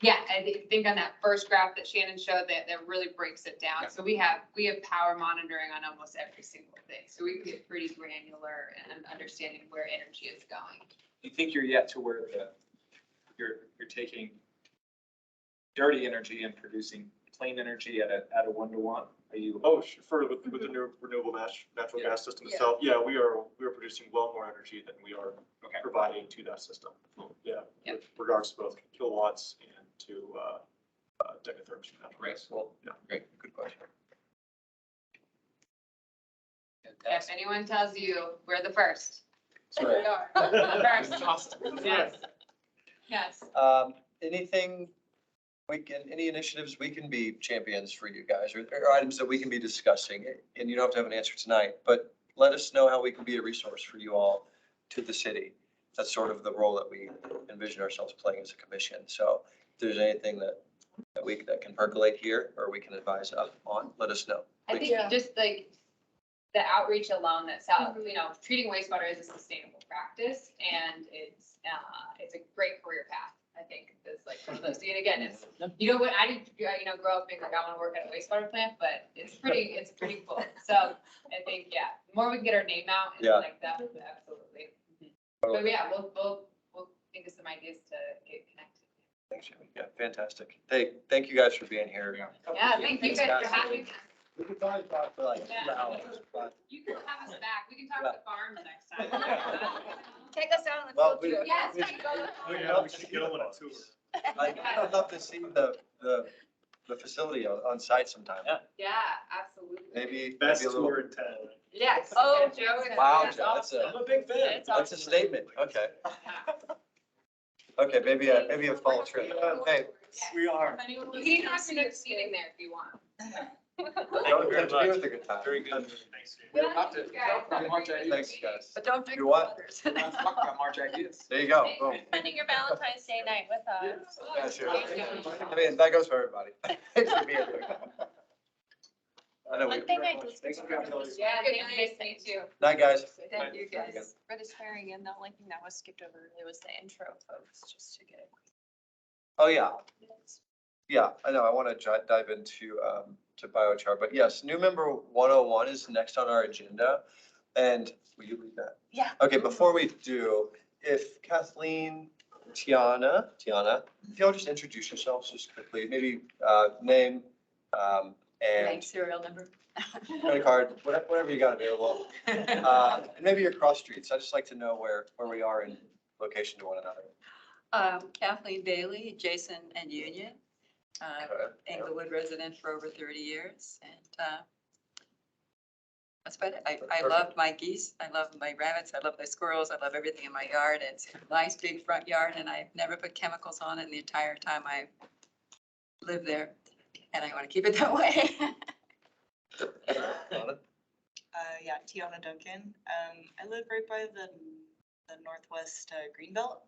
Yeah, I think on that first graph that Shannon showed, that really breaks it down. Yeah. So we have power monitoring on almost every single thing. So we can get pretty granular and understanding where energy is going. Do you think you're yet to where you're taking dirty energy and producing clean energy at a 1-to-1? Are you? Oh, for with the new renewable natural gas system itself, yeah, we are producing well more energy than we are providing to that system. Yeah, with regards to both kilowatts and to decatherms from natural gas. Well, Yeah. great, good question. If anyone tells you we're the first. Sure we are. First. Yes. Yes. Anything any initiatives we can be champions for you guys, or items that we can be discussing? And you don't have to have an answer tonight, but let us know how we can be a resource for you all to the city. That's sort of the role that we envision ourselves playing as a commission. So if there's anything that can percolate here or we can advise on, let us know. I think just like the outreach alone, that's how, treating wastewater is a sustainable practice, and it's a great career path. I think it's like one of those, and again, it's, I didn't grow up being like, I want to work at a wastewater plant, but it's pretty cool. So I think, the more we can get our name out and like that, absolutely. But yeah, we'll think of some ideas to get connected. Thanks, Jimmy. Yeah, fantastic. Hey, thank you guys for being here. Yeah, thank you guys for having us. We can talk about for like 2 hours, but. You can have us back. We can talk about farms next time. Take us out on the Well, field trip. Yes. We should get on a tour. I'd love to see the facility on site sometime. Yeah, absolutely. Maybe Best a little. tour in town. Yes. Oh, Joe. Wow, Joe, that's I'm a big fan. that's a statement. Okay. Okay, maybe a fall trip. Hey, We are. Anyone You wants can to have see your it, next meeting there if you want. Don't very have to be much. with a good time. Very good. We don't have to, don't March ideas. Thanks, guys. But don't drink You what? others. We're not talking about March ideas. There you go. Boom. Spending your Valentine's Day night with us. Yeah, sure. I mean, that goes for everybody. Thanks for being here. I know we. One thing I do. Thanks for coming. Yeah, thanks, me too. Night, guys. Thank you, guys. For the swearing in, the only thing that was skipped over really was the intro, folks, just to get. Oh, yeah. Yeah, I know. I want to dive into to biochar, but yes, new member 101 is next on our agenda. And will you lead that? Yeah. Okay, before we do, if Kathleen, Tiana, if y'all just introduce yourselves just quickly, maybe name and Bank serial number. credit card, whatever you got available. And maybe your cross streets. I just like to know where we are in location to one another. Kathleen Bailey, Jason and Union. Okay. Englewood resident for over 30 years. And that's about it. I Perfect. love my geese. I love my rabbits. I love my squirrels. I love everything in my yard. It's a nice big front yard and I've never put chemicals on it the entire time I lived there. And I want to keep it that way. Yeah, Tiana Duncan. I live right by the northwest Greenbelt,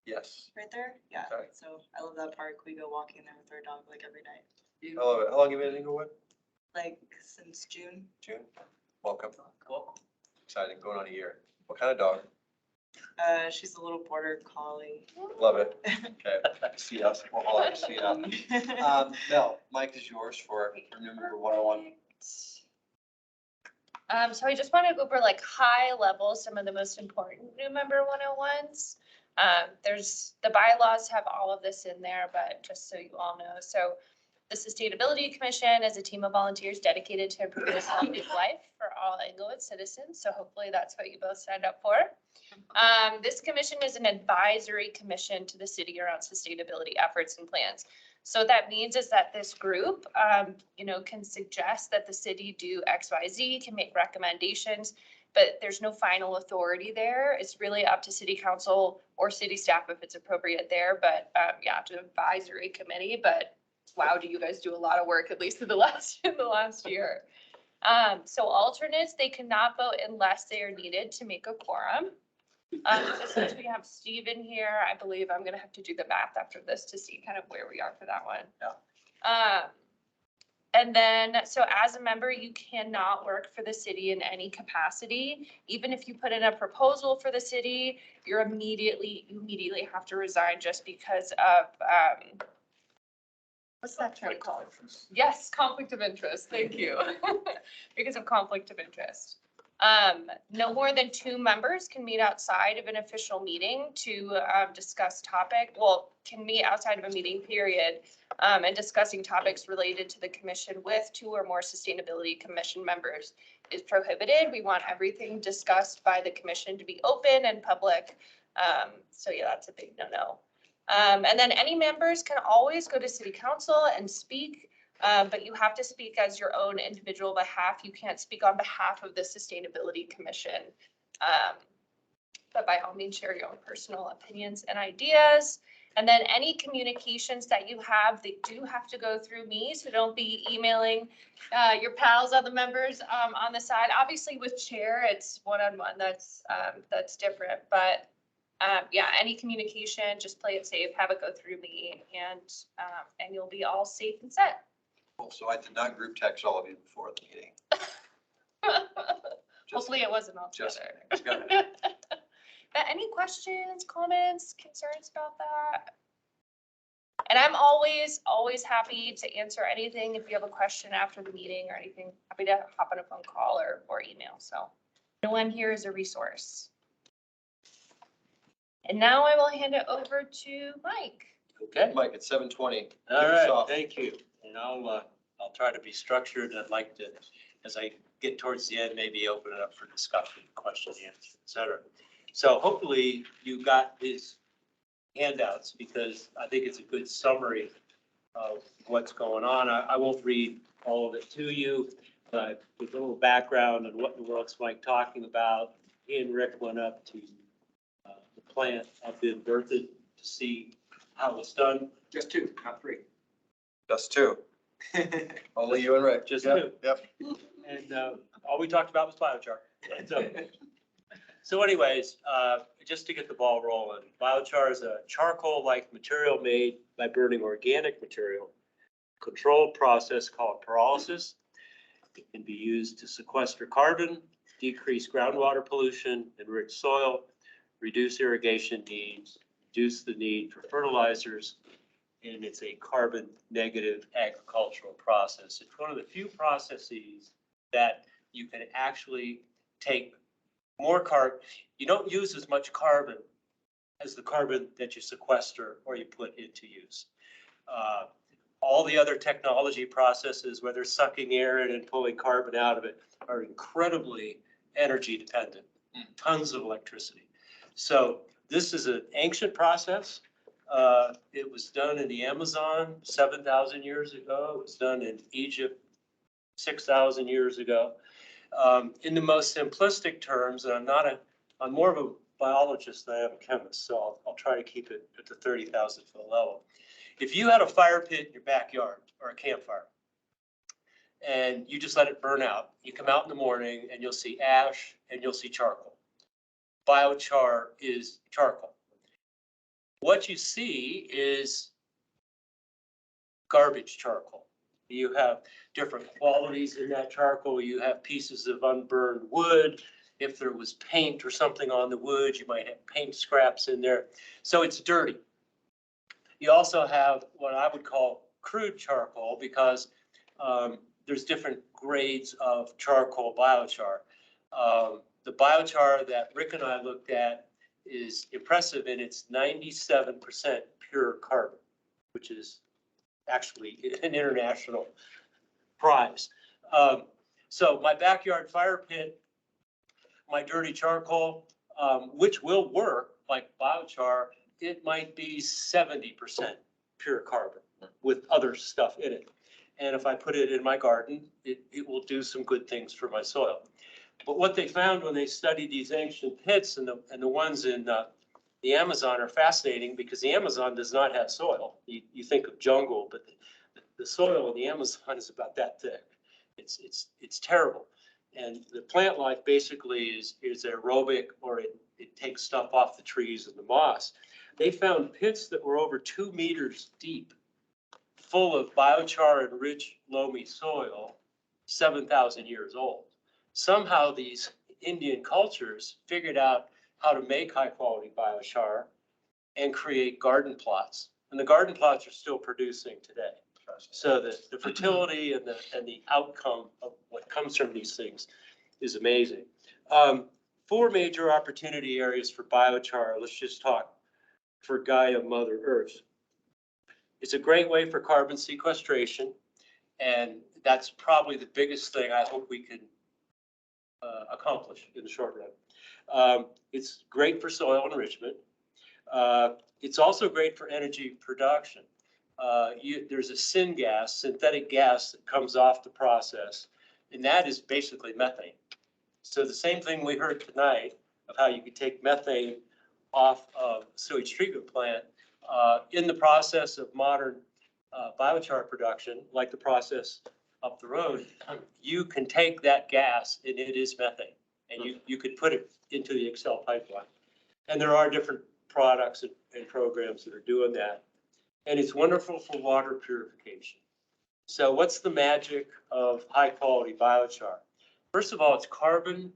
Yes, right there. Yeah, Okay. so I love that park. We go walking there with our dog like every night, I love it. How long have you been in Inglewood? like since June. June? Welcome. Cool. Exciting, going on a year. What kind of dog? She's a little border collie. Love it. Okay, see us. We'll all have to see that. Mel, Mike is yours for new member 101. So I just want to go over like high level, some of the most important new member 101s. There's, the bylaws have all of this in there, but just so you all know, so the Sustainability Commission is a team of volunteers dedicated to improving the quality of life for all Englewood citizens. So hopefully that's what you both signed up for. This commission is an advisory commission to the city around sustainability efforts and plans. So what that means is that this group, can suggest that the city do X, Y, Z, can make recommendations, but there's no final authority there. It's really up to city council or city staff if it's appropriate there, but to advisory committee, but wow, do you guys do a lot of work, at least in the last year. So alternates, they cannot vote unless they are needed to make a quorum. So since we have Steven here, I believe I'm gonna have to do the math after this to see kind of where we are for that one. Yeah. And then, so as a member, you cannot work for the city in any capacity. Even if you put in a proposal for the city, you immediately have to resign just because of, what's that term called? Yes, conflict of interest. Thank you. Because of conflict of interest. No more than 2 members can meet outside of an official meeting to discuss can meet outside of a meeting period and discussing topics related to the commission with 2 or more sustainability commission members is prohibited. We want everything discussed by the commission to be open and public. So yeah, that's a big no-no. And then any members can always go to city council and speak. But you have to speak as your own individual behalf. You can't speak on behalf of the Sustainability Commission. But by all means, share your own personal opinions and ideas. And then any communications that you have, they do have to go through me. So don't be emailing your pals, other members on the side. Obviously with chair, it's one-on-one. That's different. But any communication, just play it safe, have it go through me, and you'll be all safe and set. So I did not group text all of you before the meeting. Hopefully it wasn't all Just together. kidding. But any questions, comments, concerns about that? And I'm always happy to answer anything. If you have a question after the meeting or anything, happy to hop on a phone call or email. So no one here is a resource. And now I will hand it over to Mike. Okay, Mike, it's 7:20. all Kick us right, off. thank you. And I'll try to be structured. I'd like to, as I get towards the end, maybe open it up for discussion, question, answer, et cetera. So hopefully you got these handouts because I think it's a good summary of what's going on. I won't read all of it to you, but with a little background on what in the world's Mike talking about. He and Rick went up to the plant up in Berthoud to see how it's done. Just two, not three. Just two. Only you and Rick. Just Yep, two. Yep. And all we talked about was biochar. So anyways, just to get the ball rolling, biochar is a charcoal-like material made by burning organic material, controlled process called pyrolysis. It can be used to sequester carbon, decrease groundwater pollution, enrich soil, reduce irrigation needs, reduce the need for fertilizers, and it's a carbon negative agricultural process. It's one of the few processes that you can actually take more carbon. You don't use as much carbon as the carbon that you sequester or you put into use. All the other technology processes, whether sucking air in and pulling carbon out of it, are incredibly energy dependent, tons of electricity. So this is an ancient process. It was done in the Amazon 7,000 years ago. It was done in Egypt 6,000 years ago. In the most simplistic terms, and I'm more of a biologist than I am a chemist, so I'll try to keep it at the 30,000 foot level. If you had a fire pit in your backyard or a campfire, and you just let it burn out, you come out in the morning and you'll see ash and you'll see charcoal. Biochar is charcoal. What you see is garbage charcoal. You have different qualities in that charcoal. You have pieces of unburned wood. If there was paint or something on the wood, you might have paint scraps in there. So it's dirty. You also have what I would call crude charcoal because there's different grades of charcoal biochar. The biochar that Rick and I looked at is impressive in its 97% pure carbon, which is actually an international prize. So my backyard fire pit, my dirty charcoal, which will work like biochar, it might be 70% pure carbon with other stuff in it. And if I put it in my garden, it will do some good things for my soil. But what they found when they studied these ancient pits and the ones in the Amazon are fascinating because the Amazon does not have soil. You think of jungle, but the soil in the Amazon is about that thick. It's terrible. And the plant life basically is aerobic, or it takes stuff off the trees and the moss. They found pits that were over 2 meters deep, full of biochar and rich loamy soil, 7,000 years old. Somehow these Indian cultures figured out how to make high quality biochar and create garden plots. And the garden plots are still producing today. So the fertility and the outcome of what comes from these things is amazing. 4 major opportunity areas for biochar. Let's just talk for Gaia Mother Earth. It's a great way for carbon sequestration, and that's probably the biggest thing I hope we can accomplish in the short run. It's great for soil enrichment. It's also great for energy production. There's a synthetic gas that comes off the process, and that is basically methane. So the same thing we heard tonight of how you could take methane off of sewage treatment plant in the process of modern biochar production, like the process up the road, you can take that gas and it is methane, and you could put it into the Excel pipeline. And there are different products and programs that are doing that. And it's wonderful for water purification. So what's the magic of high quality biochar? First of all, it's carbon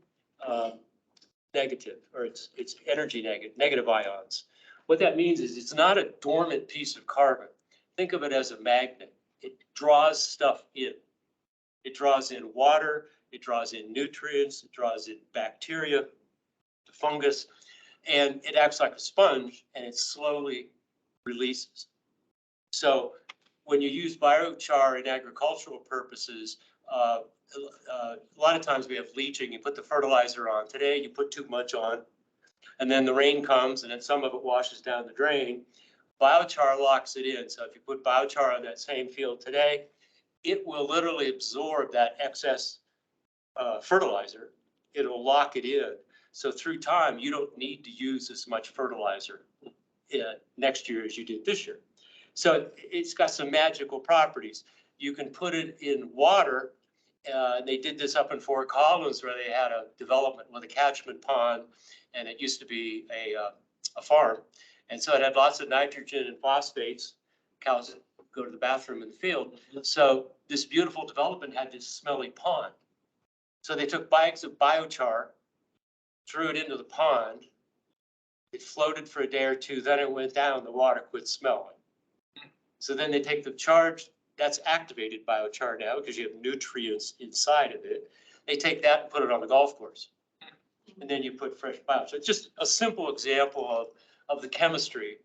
negative, or it's energy negative ions. What that means is it's not a dormant piece of carbon. Think of it as a magnet. It draws stuff in. It draws in water, it draws in nutrients, it draws in bacteria, the fungus, and it acts like a sponge and it slowly releases. So when you use biochar in agricultural purposes, a lot of times we have leaching. You put the fertilizer on. Today you put too much on, and then the rain comes and then some of it washes down the drain. Biochar locks it in. So if you put biochar on that same field today, it will literally absorb that excess fertilizer. It'll lock it in. So through time, you don't need to use as much fertilizer. next year as you did this year. So it's got some magical properties. You can put it in water. They did this up in Fort Collins where they had a development with a catchment pond, and it used to be a farm. And so it had lots of nitrogen and phosphates. Cows go to the bathroom in the field. So this beautiful development had this smelly pond. So they took bags of biochar, threw it into the pond. It floated for a day or two, then it went down, the water quit smelling. So then they take the charge, that's activated biochar now because you have nutrients inside of it. They take that and put it on the golf course. And then you put fresh biochar. It's just a simple example of the chemistry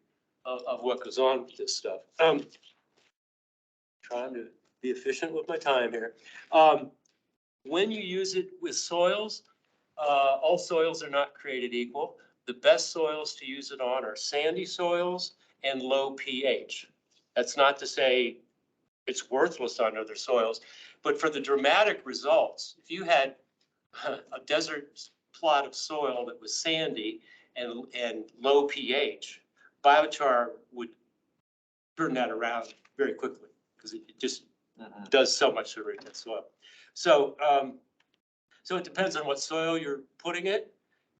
of what goes on with this stuff. Trying to be efficient with my time here. When you use it with soils, all soils are not created equal. The best soils to use it on are sandy soils and low pH. That's not to say it's worthless on other soils, but for the dramatic results, if you had a desert plot of soil that was sandy and low pH, biochar would turn that around very quickly because it just does so much to that soil. So, so it depends on what soil you're putting it.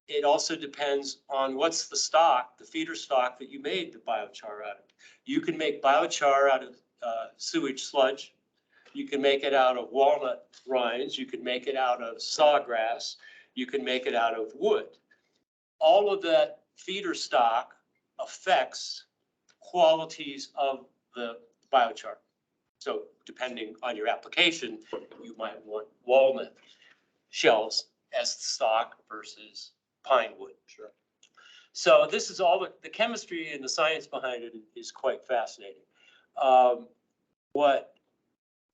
It also depends on what's the stock, the feeder stock that you made the biochar out of. You can make biochar out of sewage sludge. You can make it out of walnut rinds. You can make it out of sawgrass. You can make it out of wood. All of that feeder stock affects qualities of the biochar. So depending on your application, you might want walnut shells as the stock versus pine wood. Sure. So this is all the chemistry and the science behind it is quite fascinating. What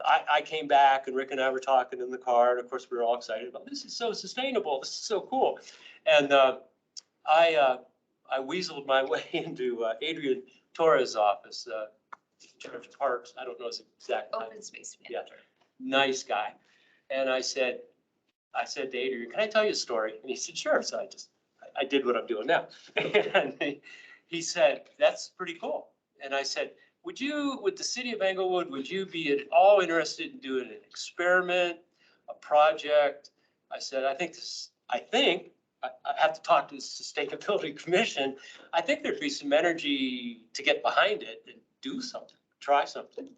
I came back and Rick and I were talking in the car, and of course we were all excited about this is so sustainable. This is so cool. And I weaseled my way into Adrian Torres' office, in charge of parks. I don't know his exact title. Open space manager. Nice guy. And I said to Adrian, can I tell you a story? And he said, sure. So I did what I'm doing now. And he said, that's pretty cool. And I said, with the city of Englewood, would you be at all interested in doing an experiment, a project? I said, I have to talk to the Sustainability Commission. I think there'd be some energy to get behind it and do something, try something.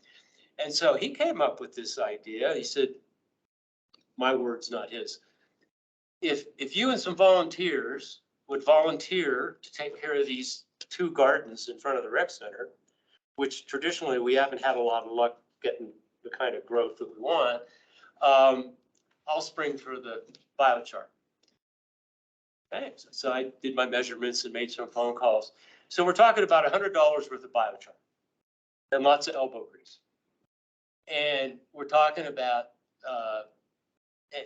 And so he came up with this idea. He said, my words, not his. If you and some volunteers would volunteer to take care of these 2 gardens in front of the rec center, which traditionally we haven't had a lot of luck getting the kind of growth that we want, I'll spring for the biochar. Thanks. So I did my measurements and made some phone calls. So we're talking about $100 worth of biochar and lots of elbow grease. And we're talking about,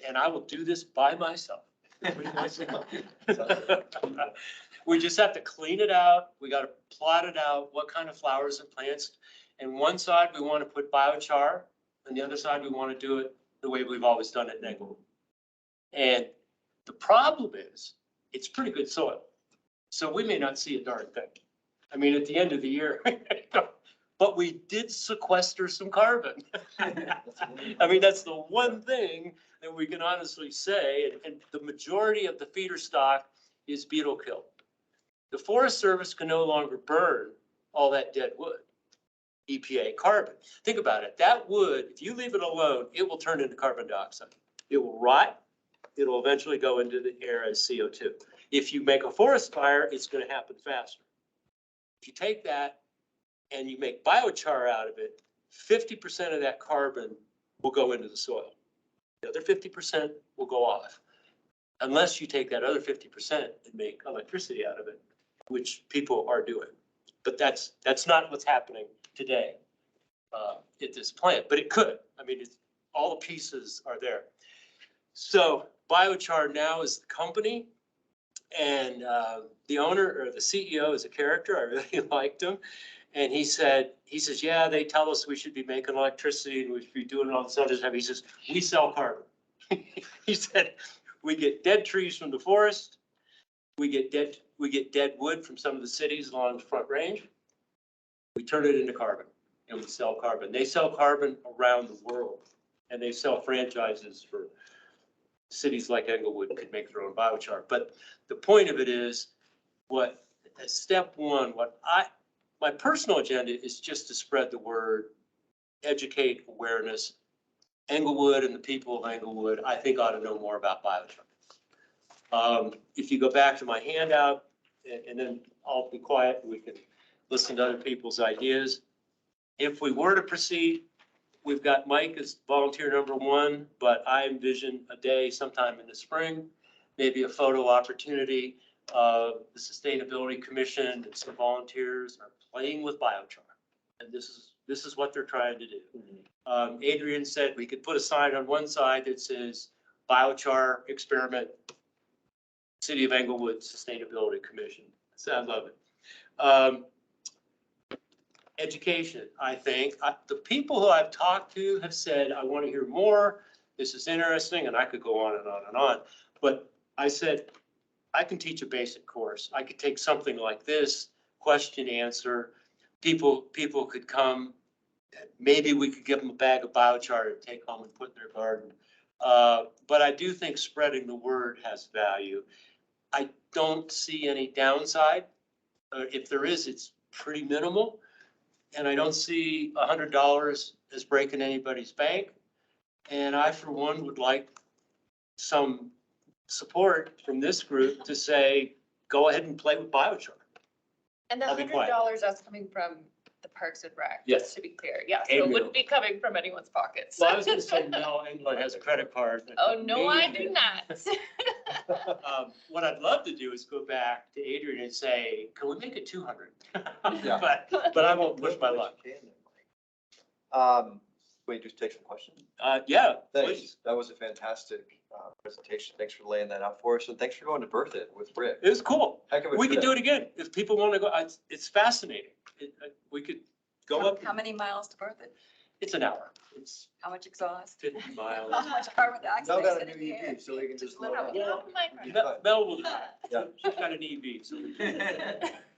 and I will do this by myself. We just have to clean it out. We got to plot it out, what kind of flowers and plants. And one side, we want to put biochar, and the other side, we want to do it the way we've always done it in Englewood. And the problem is, it's pretty good soil. So we may not see a darn thing. I mean, at the end of the year, but we did sequester some carbon. I mean, that's the one thing that we can honestly say, and the majority of the feeder stock is beetle kill. The Forest Service can no longer burn all that dead wood, EPA carbon. Think about it. That wood, if you leave it alone, it will turn into carbon dioxide. It will rot. It'll eventually go into the air as CO2. If you make a forest fire, it's going to happen faster. If you take that and you make biochar out of it, 50% of that carbon will go into the soil. The other 50% will go off. Unless you take that other 50% and make electricity out of it, which people are doing. But that's not what's happening today at this plant, but it could. I mean, all the pieces are there. So BioChar now is the company, and the owner or the CEO is a character. I really liked him. And he says, yeah, they tell us we should be making electricity and we should be doing all this other stuff. He says, we sell carbon. He said, we get dead trees from the forest we get dead wood from some of the cities along the Front Range. We turn it into carbon and we sell carbon. They sell carbon around the world and they sell franchises for cities like Englewood could make their own biochar. But the point of it is step one, my personal agenda is just to spread the word, educate awareness. Englewood and the people of Englewood, I think, ought to know more about biochar. If you go back to my handout, and then I'll be quiet, we can listen to other people's ideas. If we were to proceed, we've got Mike as volunteer number 1, but I envision a day sometime in the spring, maybe a photo opportunity. The Sustainability Commission and some volunteers are playing with biochar. And this is what they're trying to do. Adrian said we could put a sign on one side that says biochar experiment, City of Englewood Sustainability Commission. So I love it. Education, I think. The people who I've talked to have said, I want to hear more. This is interesting, and I could go on and on and on. But I said, I can teach a basic course. I could take something like this, question, answer. People could come. Maybe we could give them a bag of biochar to take home and put in their garden. But I do think spreading the word has value. I don't see any downside. If there is, it's pretty minimal. And I don't see $100 as breaking anybody's bank. And I, for one, would like some support from this group to say, go ahead and play with biochar. And the I'll be quiet. $100 that's coming from the Parks and Rec, Yes. just to be clear. Yeah, so Amen. it wouldn't be coming from anyone's pockets. Well, I was going to say Mel England has a credit card. Oh, no, I do not. What I'd love to do is go back to Adrian and say, can we make it 200? Yeah. But I won't push my luck. Wait, just take some questions. Yeah, Thanks. please. That was a fantastic presentation. Thanks for laying that out for us. And thanks for going to Bertha with Rick. It was cool. Heck of a We could trip. do it again. If people want to go, it's fascinating. We could go up. How many miles to Bertha? It's an hour. It's How much exhaust? 50 miles. How much carbon Mel dioxide got is a in new the air? EV, so we can just. Just load let up. it Mel will do Yeah. that. She's got an EV, so.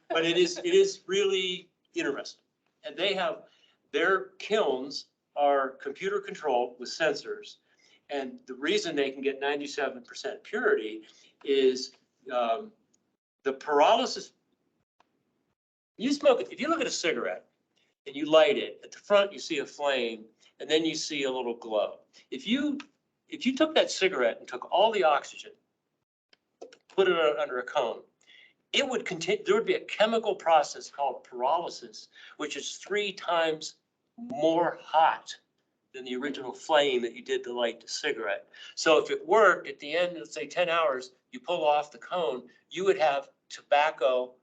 But it is really interesting. And they have, their kilns are computer controlled with sensors. And the reason they can get 97% purity is the pyrolysis. You smoke it, if you look at a cigarette and you light it, at the front you see a flame and then you see a little glow. If you took that cigarette and took all the oxygen, put it under a cone, it would continue, there would be a chemical process called pyrolysis, which is 3 times more hot than the original flame that you did to light the cigarette. So if it worked at the end, let's say 10 hours, you pull off the cone, you would have tobacco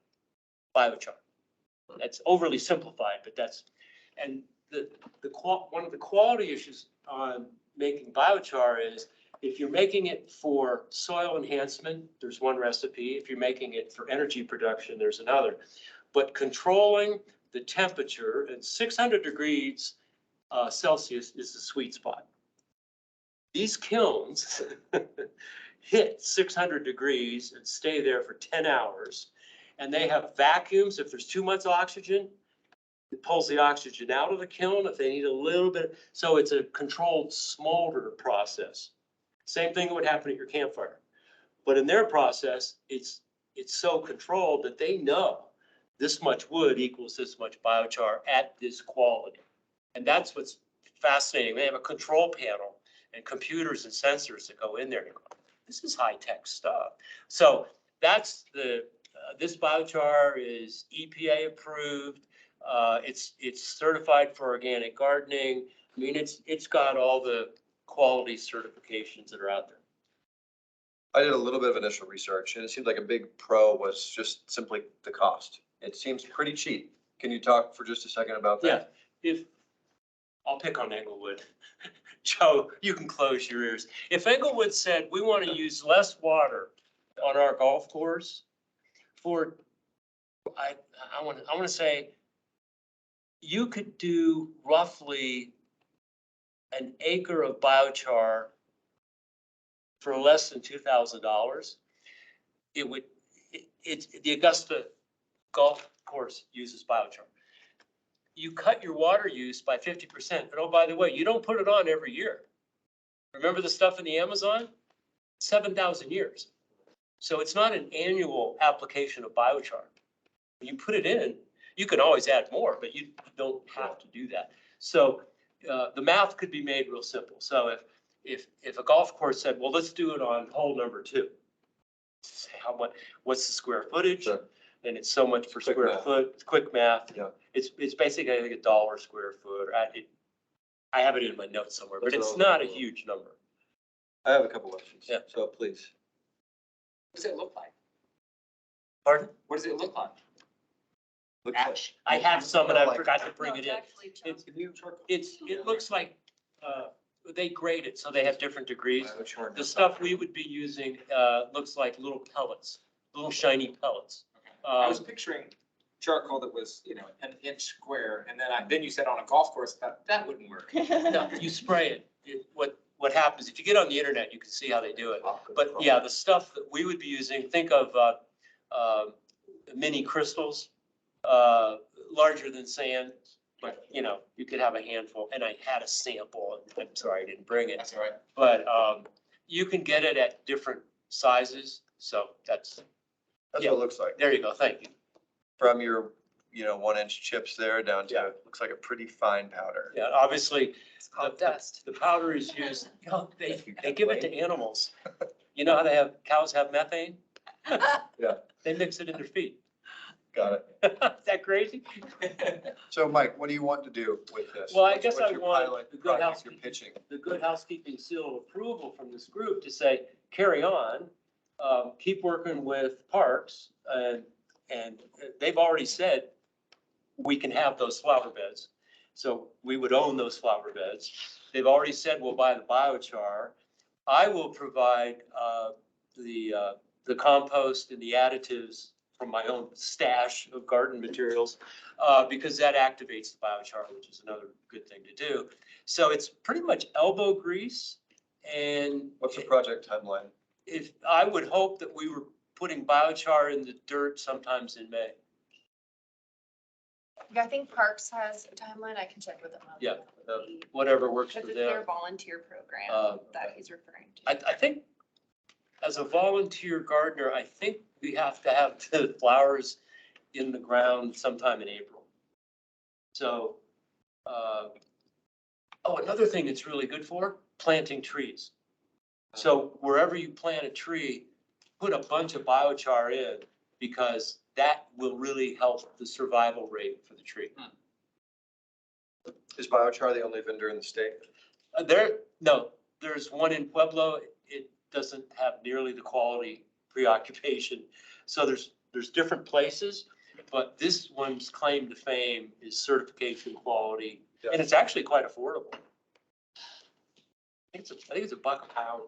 biochar. That's overly simplified, but that's, and one of the quality issues on making biochar is if you're making it for soil enhancement, there's one recipe. If you're making it for energy production, there's another. But controlling the temperature at 600 degrees Celsius is the sweet spot. These kilns hit 600 degrees and stay there for 10 hours. And they have vacuums. If there's too much oxygen, it pulls the oxygen out of the kiln if they need a little bit. So it's a controlled smolder process. Same thing would happen at your campfire. But in their process, it's so controlled that they know this much wood equals this much biochar at this quality. And that's what's fascinating. They have a control panel and computers and sensors that go in there. This is high-tech stuff. So that's this biochar is EPA approved. It's certified for organic gardening. I mean, it's got all the quality certifications that are out there. I did a little bit of initial research and it seemed like a big pro was just simply the cost. It seems pretty cheap. Can you talk for just a second about that? Yeah, I'll pick on Englewood. Joe, you can close your ears. If Englewood said, we want to use less water on our golf course for, I want to say, you could do roughly an acre of biochar for less than $2,000. It would, it's, the Augusta golf course uses biochar. You cut your water use by 50%, but oh, by the way, you don't put it on every year. Remember the stuff in the Amazon? 7,000 years. So it's not an annual application of biochar. When you put it in, you can always add more, but you don't have to do that. So the math could be made real simple. So if a golf course said, well, let's do it on hole number 2. Say how much, what's the square footage? Sure. And it's so much per Quick square math. foot. It's quick math. Yeah. It's basically, I think, $1 square foot. I have it in my notes somewhere, but That's it's what I was not a looking for. huge number. I have a couple questions. Yeah. So please. What does it look like? Pardon? What does it look like? Looks like- Ash? I have some and I Like- forgot to bring No, it it's in. actually It's, Can you charcoal? it looks like, they grade it, so they have different degrees. Biochar. The stuff we would be using, looks like little pellets, little shiny pellets. I was picturing charcoal that was, an inch square, and then you said on a golf course, that wouldn't work. No, you spray it. What happens, if you get on the internet, you can see how they do it. But yeah, the stuff that we would be using, think of mini crystals, larger than sand. But, you could have a handful, and I had a sample, and I'm sorry I didn't bring it. That's all right. But you can get it at different sizes, so That's yeah. what it looks like. there you go, thank you. From your, 1-inch chips there down Yeah. to, looks like a pretty fine powder. Yeah, obviously, It's called the- dust. the powder is used, they give it to animals. You know how cows have methane? Yeah. They mix it in their feed. Got it. Is that crazy? So Mike, what do you want to do with this? Well, I What's- guess what's I your want pilot the good project housekeeping. You're pitching. The good housekeeping seal of approval from this group to say, carry on, keep working with parks, and they've already said we can have those flower beds. So we would own those flower beds. They've already said we'll buy the biochar. I will provide the compost and the additives from my own stash of garden materials, because that activates the biochar, which is another good thing to do. So it's pretty much elbow grease. And What's the project timeline? if, I would hope that we were putting biochar in the dirt sometimes in May. Yeah, I think Parks has a timeline. I can check with them. on Yeah, that. Whatever works Because for it's their them. volunteer program Uh, that he's referring to. I think as a volunteer gardener, I think we have to have the flowers in the ground sometime in April. So, another thing it's really good for, planting trees. So wherever you plant a tree, put a bunch of biochar in, because that will really help the survival rate for the tree. Is biochar the only vendor in the state? There's one in Pueblo. It doesn't have nearly the quality preoccupation. So there's different places, but this one's claim to fame is certification quality, and it's actually quite affordable. I think it's $1 a pound.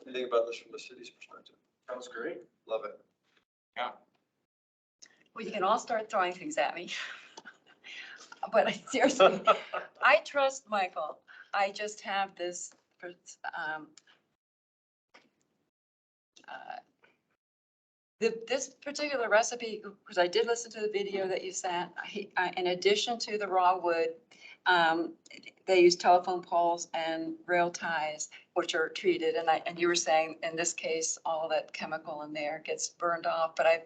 Anything about this from the city's perspective? Sounds great. Love it. Well, you can all start throwing things at me. But seriously, I trust Michael. I just have this, this particular recipe, because I did listen to the video that you sent, in addition to the raw wood, they use telephone poles and rail ties, which are treated. And you were saying, in this case, all that chemical in there gets burned off. But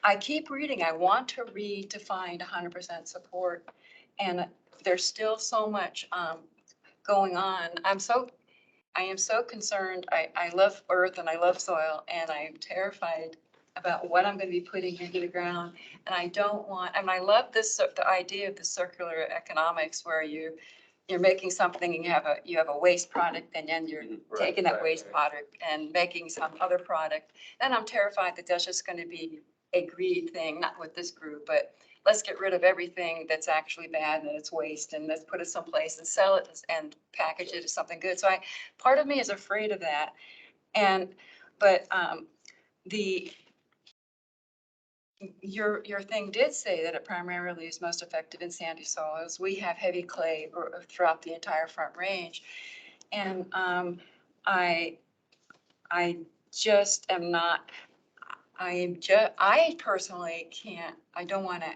I keep reading. I want to read to find 100% support. And there's still so much going on. I am so concerned. I love earth and I love soil, and I'm terrified about what I'm going to be putting into the ground. And I don't want, and I love this, the idea of the circular economics, where you're making something and you have a waste product, and then you're taking that waste product and making some other product. And I'm terrified that that's just going to be a greed thing, not with this group, but let's get rid of everything that's actually bad and it's waste, and let's put it someplace and sell it and package it as something good. So part of me is afraid of that. But your thing did say that it primarily is most effective in sandy soils. We have heavy clay throughout the entire Front Range. And I just am not, I personally can't, I don't want to,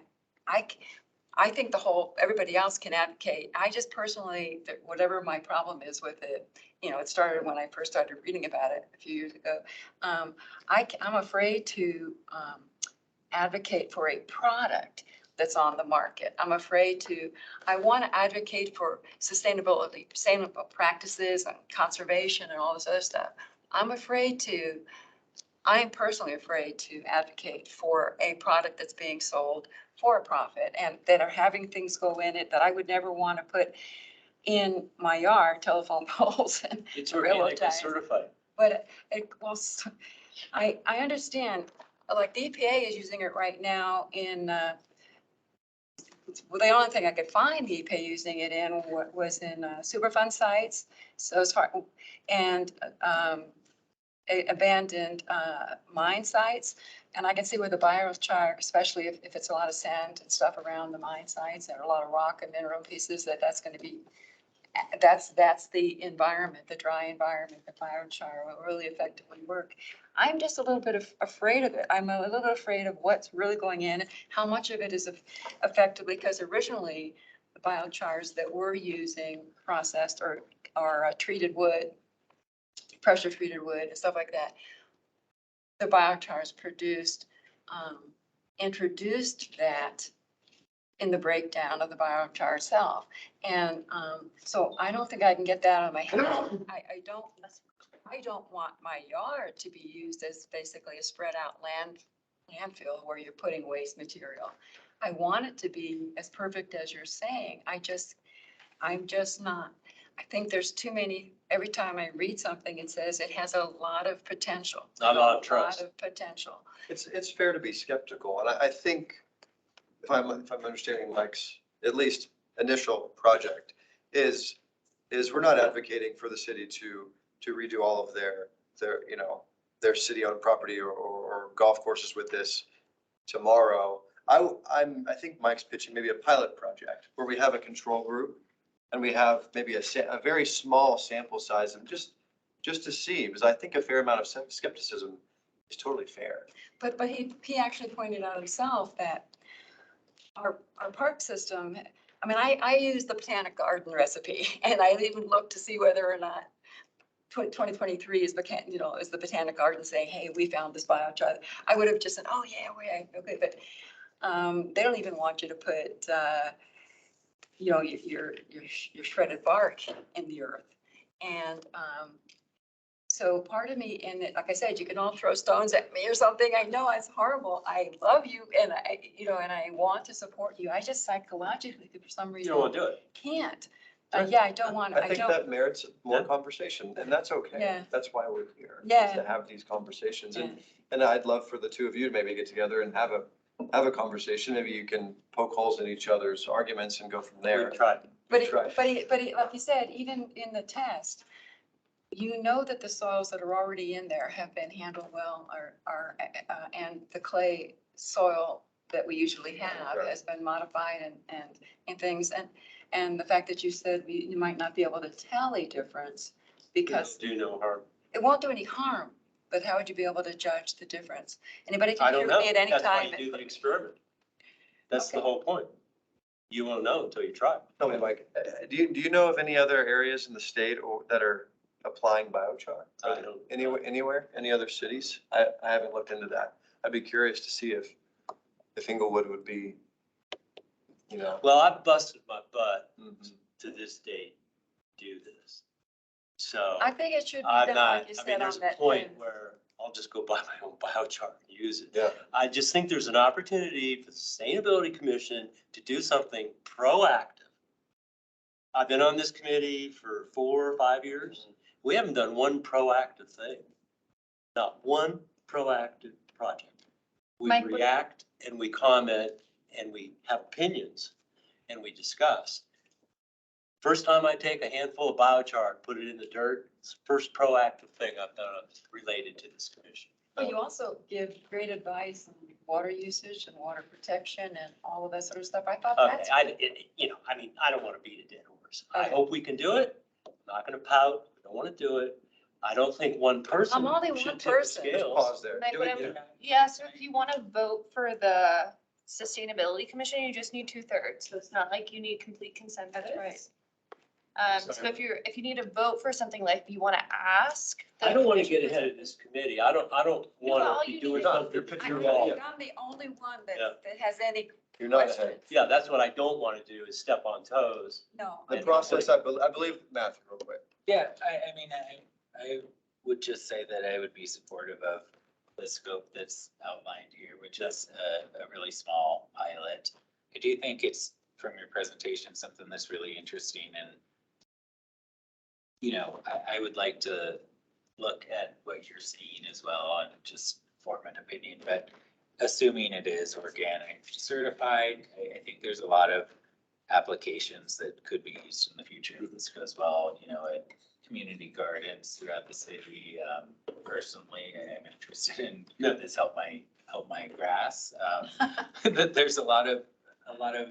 I think everybody else can advocate. I just personally, whatever my problem is with it, it started when I first started reading about it a few years ago. I'm afraid to advocate for a product that's on the market. I want to advocate for sustainable practices and conservation and all this other stuff. I'm personally afraid to advocate for a product that's being sold for a profit and that are having things go in it that I would never want to put in my yard, telephone poles and It's railroad organic and ties. certified. But I understand, like the EPA is using it right now in, well, the only thing I could find the EPA using it in was in Superfund sites. So as far, and abandoned mine sites. And I can see where the biochar, especially if it's a lot of sand and stuff around the mine sites and a lot of rock and mineral pieces, that's going to be, that's the environment, the dry environment, the biochar will really effectively work. I'm just a little bit afraid of it. I'm a little bit afraid of what's really going in, how much of it is effectively, because originally the biochars that we're using processed or treated wood, pressure treated wood and stuff like that, the biochars produced, introduced that in the breakdown of the biochar itself. And so I don't think I can get that out of my head. I don't want my yard to be used as basically a spread out landfill where you're putting waste material. I want it to be as perfect as you're saying. I'm just not. I think there's too many, every time I read something, it says it has a lot of potential. Not a lot of trust. A lot of potential. It's fair to be skeptical, and I think if I'm understanding Mike's at least initial project is we're not advocating for the city to redo all of their city-owned property or golf courses with this tomorrow. I think Mike's pitching maybe a pilot project where we have a control group and we have maybe a very small sample size and just to see, because I think a fair amount of skepticism is totally fair. But he actually pointed out himself that our park system, I mean, I use the Botanic Garden recipe and I even looked to see whether or not 2023 is the Botanic Garden saying, hey, we found this biochar. I would have just said, oh yeah, okay, but they don't even want you to put your shredded bark in the earth. And so part of me, and like I said, you can all throw stones at me or something. I know it's horrible. I love you and I want to support you. I just psychologically, for some reason. You don't want to do it. Can't. Yeah, I don't want to. I think that merits more conversation, and that's okay. Yeah. That's why we're here. Yeah. To have these conversations. And I'd love for the two of you to maybe get together and have a conversation. Maybe you can poke holes in each other's arguments and go from there. We've tried. But like you said, even in the test, that the soils that are already in there have been handled well, and the clay soil that we usually have has been modified and things. And the fact that you said you might not be able to tell a difference because Do no harm. it won't do any harm, but how would you be able to judge the difference? Anybody I can don't hear know. me at any That's time. why you do the experiment. That's the Okay. whole point. You won't know until you try. Tell me, Mike, do you know of any other areas in the state that are applying biochar? I don't. Anywhere? Any other cities? I haven't looked into that. I'd be curious to see if Inglewood would be, Well, I've busted my butt to this date to do this. So I think it should be I'm done, not, like you I mean, said, there's on a that. point where I'll just go buy my own biochar and use it. Yeah. I just think there's an opportunity for the Sustainability Commission to do something proactive. I've been on this committee for 4 or 5 years. We haven't done one proactive thing. Not one proactive project. We Mike, react and we comment and we have opinions and we discuss. First time I take a handful of biochar, put it in the dirt, it's the first proactive thing I've done related to this commission. But you also give great advice on water usage and water protection and all of that sort of stuff. I thought Okay, that's. I don't want to beat a dead horse. I Okay. hope we can do it. I'm not going to pout. I don't want to do it. I don't think one person I'm only should one tip the person. Just scales. pause there. Like Do what it, I'm- yeah. Yeah, so if you want to vote for the Sustainability Commission, you just need 2/3. So it's not like you need complete consensus. That's right. So if you need to vote for something like you want to ask. the I don't want to commission get for ahead of this committee. I don't all want to you be doing need to- something. You're pitching I your think wall. I'm the only one that, Yeah. that has any You're not questions. ahead. Yeah, that's what I don't want to do is step on toes. No. The process, I believe, Matthew, real quick. Yeah, I mean, I would just say that I would be supportive of the scope that's outlined here, which is a really small pilot. I do think it's, from your presentation, something that's really interesting and, you know, I would like to look at what you're seeing as well and just form an opinion, but assuming it is organic certified, I think there's a lot of applications that could be used in the future of this as well, you know, at community gardens throughout the city. Personally, I'm interested in this help my grass. That there's a lot of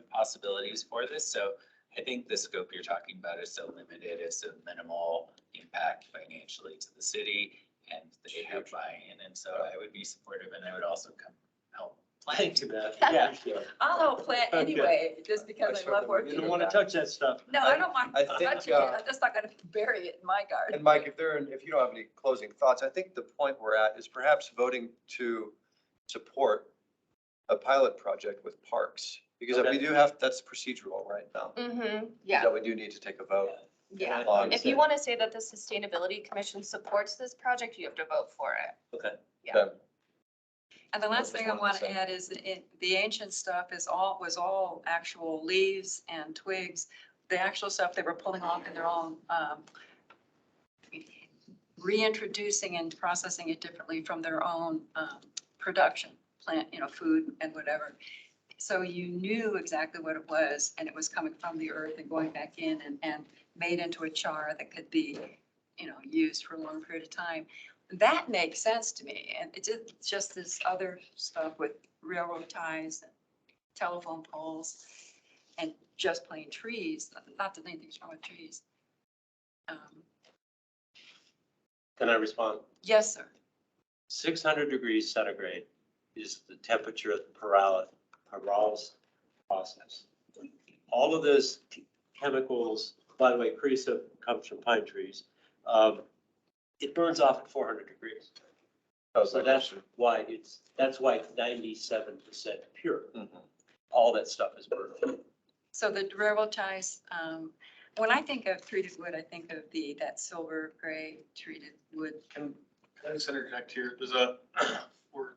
possibilities for this. So I think the scope you're talking about is so limited, it's so minimal impact financially to the city, and they have buy-in. And so I would be supportive, and I would also come help planning to that. Yeah, sure. I'll help plant anyway, just because I love You working. don't want to touch that stuff. No, I don't mind I think, touching it. I'm just not gonna bury it in my garden. And Mike, if you don't have any closing thoughts, I think the point we're at is perhaps voting to support a pilot project with parks. Because we do have, that's procedural right now. Yeah, That we do need to take a vote yeah. on. If you want to say that the Sustainability Commission supports this project, you have to vote for it. Okay. Yeah. And the last thing I Just want wanted to to add is the ancient stuff was all actual leaves and twigs. The actual stuff they were pulling off in their own, reintroducing and processing it differently from their own production plant, you know, food and whatever. So you knew exactly what it was, and it was coming from the earth and going back in and made into a char that could be, you know, used for a long period of time. That makes sense to me. And it's just this other stuff with railroad ties and telephone poles and just plain trees, not that anything's wrong with trees. Can I respond? Yes, sir. 600 degrees centigrade is the temperature of the pyrolysis process. All of those chemicals, by the way, creosote comes from pine trees. It burns off at 400 degrees. So that's why it's 97% pure. All that stuff is burned. So the railroad ties, when I think of treated wood, I think of that silver gray treated wood. Can I just interject here? We're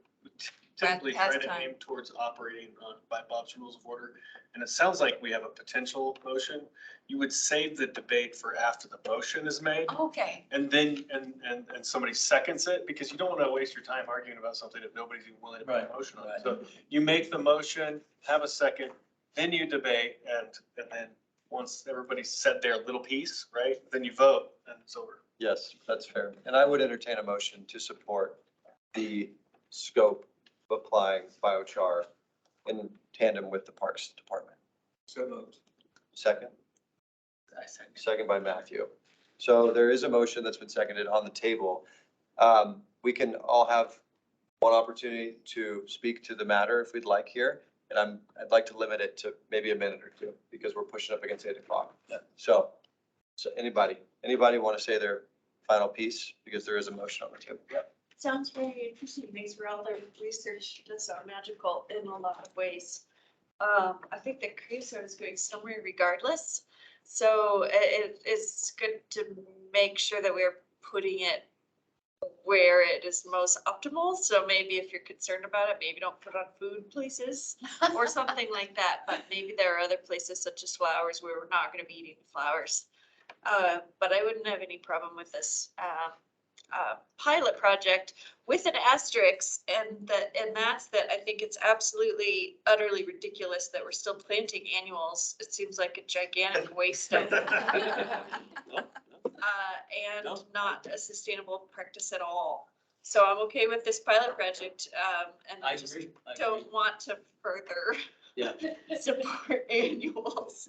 typically Past trying to time. aim towards operating by Bob's Rules of Order. And it sounds like we have a potential motion. You would save the debate for after the motion is made. Okay. And then, and somebody seconds it, because you don't want to waste your time arguing about something that nobody's even willing to make a motion on. So you make the motion, have a second, then you debate, and then once everybody's said their little piece, right, then you vote, and it's over. Yes, that's fair. And I would entertain a motion to support the scope of applying biochar in tandem with the Parks Department. So moved. Second? I second. Second by Matthew. So there is a motion that's been seconded on the table. We can all have one opportunity to speak to the matter if we'd like here. And I'd like to limit it to maybe a minute or two because we're pushing up against 8 o'clock. So anybody want to say their final piece? Because there is a motion on the table. Yeah. Sounds very interesting. Thanks for all the research. That's so magical in a lot of ways. I think the creosote is going somewhere regardless. So it is good to make sure that we're putting it where it is most optimal. So maybe if you're concerned about it, maybe don't put it on food places or something like that. But maybe there are other places such as flowers where we're not going to be eating the flowers. But I wouldn't have any problem with this pilot project with an asterisk, and that's that I think it's absolutely utterly ridiculous that we're still planting annuals. It seems like a gigantic waste of and not a sustainable practice at all. So I'm okay with this pilot project, and I just don't want to further Yeah. support annuals.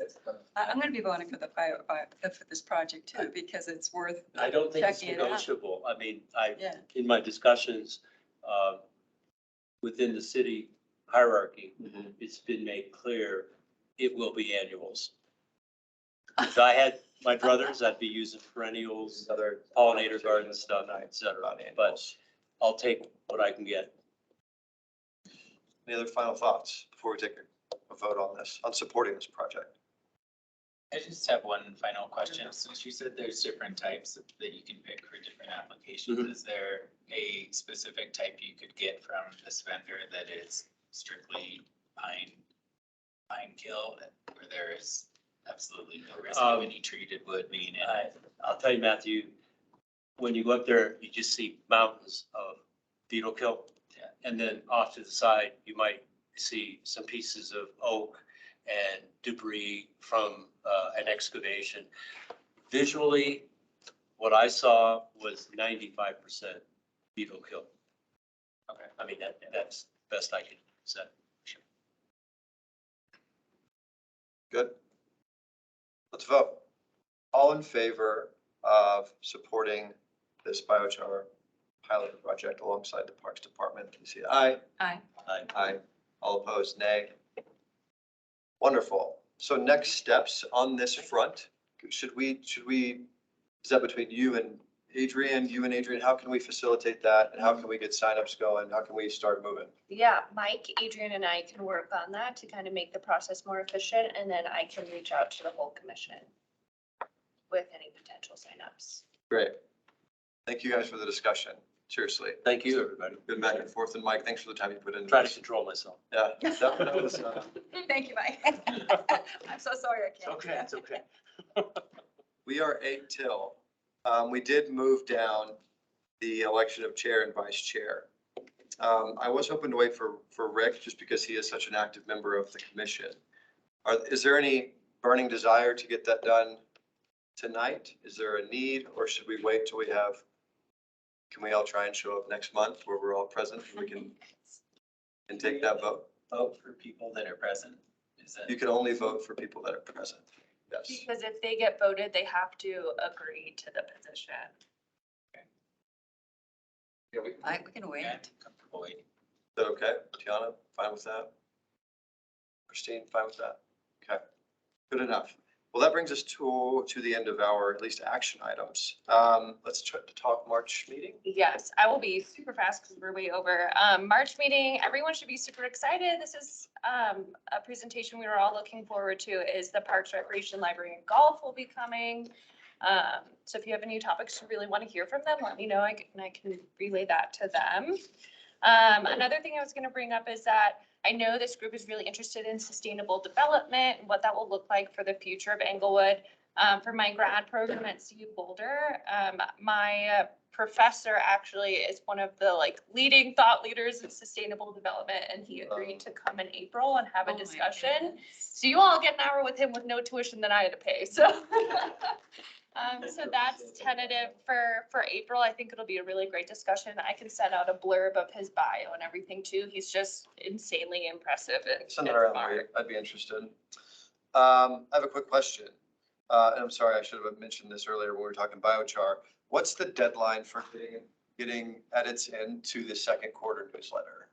I'm gonna be voting for for this project too, because it's worth, I don't think it's Checking it out. negotiable. I mean, yeah. in my discussions, within the city hierarchy, it's been made clear it will be annuals. If I had my druthers, I'd be using perennials, Other pollinator garden stuff, et cetera, but I'll take what I can get. Any other final thoughts before we take a vote on this, on supporting this project? I just have one final question. Since you said there's different types that you can pick for different applications, is there a specific type you could get from this vendor that is strictly pine kill, where there is absolutely no risk of any treated wood being in it? I'll tell you, Matthew, when you go up there, you just see mountains of beetle kill. Yeah. And then off to the side, you might see some pieces of oak and debris from an excavation. Visually, what I saw was 95% beetle kill. Okay. I mean, that's best I can say. Good. Let's vote. All in favor of supporting this biochar pilot project alongside the Parks Department, please say aye. Aye. Aye. All opposed, nay. Wonderful. So next steps on this front, should we, is that between you and Adrian, how can we facilitate that? And how can we get signups going? How can we start moving? Yeah, Mike, Adrian and I can work on that to kind of make the process more efficient, and then I can reach out to the whole commission with any potential signups. Great. Thank you guys for the discussion. Seriously. Thank you, everybody. Good back and forth. And Mike, thanks for the time you put in. Try to control myself. Yeah. that was, Thank you, Mike. I'm so sorry I can't. do that. It's okay. We are 8 till. We did move down the election of chair and vice chair. I was hoping to wait for Rick just because he is such an active member of the commission. Is there any burning desire to get that done tonight? Is there a need, or should we wait till can we all try and show up next month where we're all present and we can take that vote? Vote for people that are present. Is that? You can only vote for people that are present. Yes. Because if they get voted, they have to agree to the position. Yeah, we, We can wait. Yeah, I'm comfortable waiting. is that okay? Tiana, fine with that? Christine, fine with that? Okay, good enough. Well, that brings us to the end of our at least action items. Let's try to talk March meeting. Yes, I will be super fast because we're way over. March meeting, everyone should be super excited. This is a presentation we were all looking forward to, is the Parks, Recreation, Library, and Golf will be coming. So if you have any topics you really want to hear from them, let me know. I can relay that to them. Another thing I was going to bring up is that I know this group is really interested in sustainable development and what that will look like for the future of Englewood. For my grad program at CU Boulder, my professor actually is one of the leading thought leaders in sustainable development, and he agreed to come in April and have a discussion. So you all get an hour with him with no tuition that I had to pay. So. So that's tentative for April. I think it'll be a really great discussion. I can send out a blurb of his bio and everything too. He's just insanely impressive. Send it around. I'd be interested. I have a quick question. And I'm sorry, I should have mentioned this earlier when we were talking biochar. What's the deadline for getting edits into the second quarter newsletter?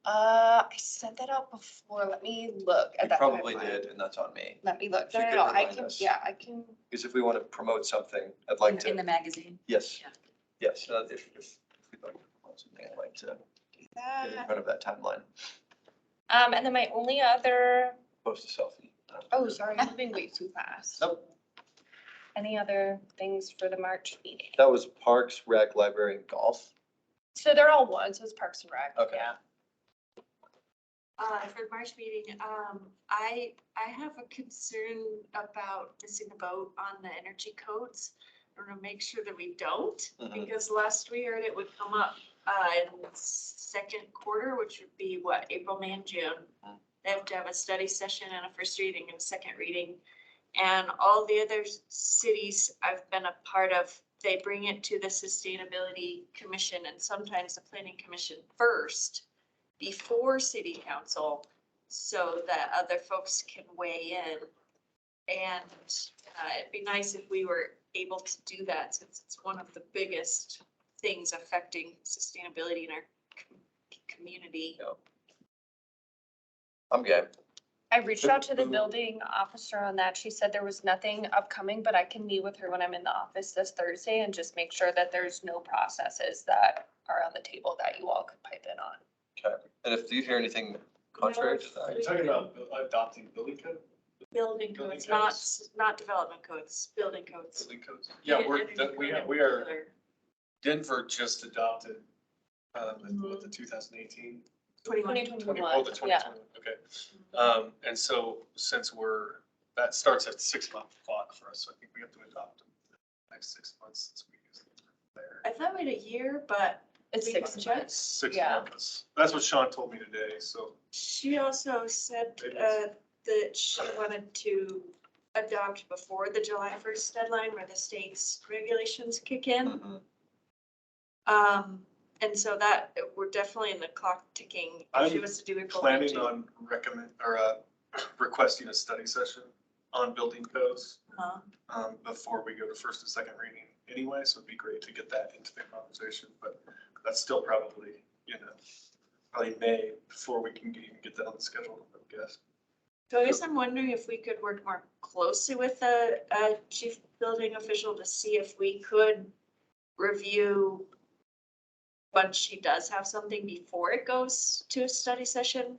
I sent that out before. Let me look at You that. probably did, and that's on me. Let me look. If you could No, I remind can, us. yeah, I can. Because if we want to promote something, I'd like In the to, magazine. yes, Yeah. yes. If we'd like to promote something, I'd like to do get in that. front of that timeline. And then my only other, Post a selfie. oh, sorry, I'm moving way too fast. Nope. Any other things for the March meeting? That was Parks, Rec, Library, and Golf. So they're all one, so it's Parks and Rec. Okay. Yeah. For the March meeting, I have a concern about missing the boat on the energy codes. I want to make sure that we don't, because last we heard it would come up in second quarter, which would be what, April, May, and June. They have to have a study session and a first reading and a second reading. And all the other cities I've been a part of, they bring it to the Sustainability Commission and sometimes the Planning Commission first, before City Council. so that other folks can weigh in. And it'd be nice if we were able to do that, since it's one of the biggest things affecting sustainability in our community. I'm good. I reached out to the building officer on that. She said there was nothing upcoming, but I can meet with her when I'm in the office this Thursday and just make sure that there's no processes that are on the table that you all could pipe in on. Okay. And if you hear anything contrary to Are that, you talking about adopting building code? Building Building codes, codes. not development codes, building codes. Building codes? Yeah, Energy code we in we are, particular. Denver just adopted, with the 2018. 21. Oh, the 2020, okay. And so since that starts at 6-month clock for us, so I think we have to adopt them the next 6 months since we use it there. I thought we had a year, but It's we 6 can check. months. 6 Yeah. months. That's what Sean told me today, so. She also said that she wanted to adopt before the July 1st deadline where the state's regulations kick in. And so that, we're definitely in the clock ticking. If she I'm was to do it. both planning too. on requesting a study session on building codes before we go to first and second reading anyway, so it'd be great to get that into the conversation, but that's still probably, probably May before we can even get that on the schedule, I guess. So I guess I'm wondering if we could work more closely with a chief building official to see if we could review once she does have something before it goes to a study session.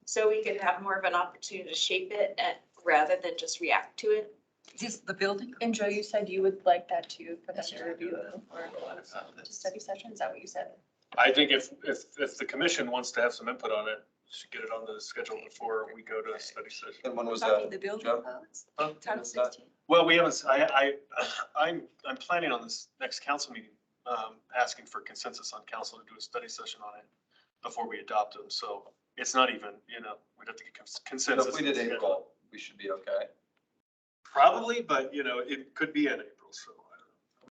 So we could have more of an opportunity to shape it rather than just react to it. Just the building? And Joe, you said you would like that too, for them to review it before to study session, is that what you said? I think if the commission wants to have some input on it, should get it on the schedule before we go to a study session. and when was Talking that? the building Joe? codes? Huh? Title 16. Well, we haven't, I'm planning on this next council meeting, asking for consensus on council to do a study session on it before we adopt them. So it's not even, we'd have to get So consensus. if we did April, we should be okay. Probably, but it could be in April, so I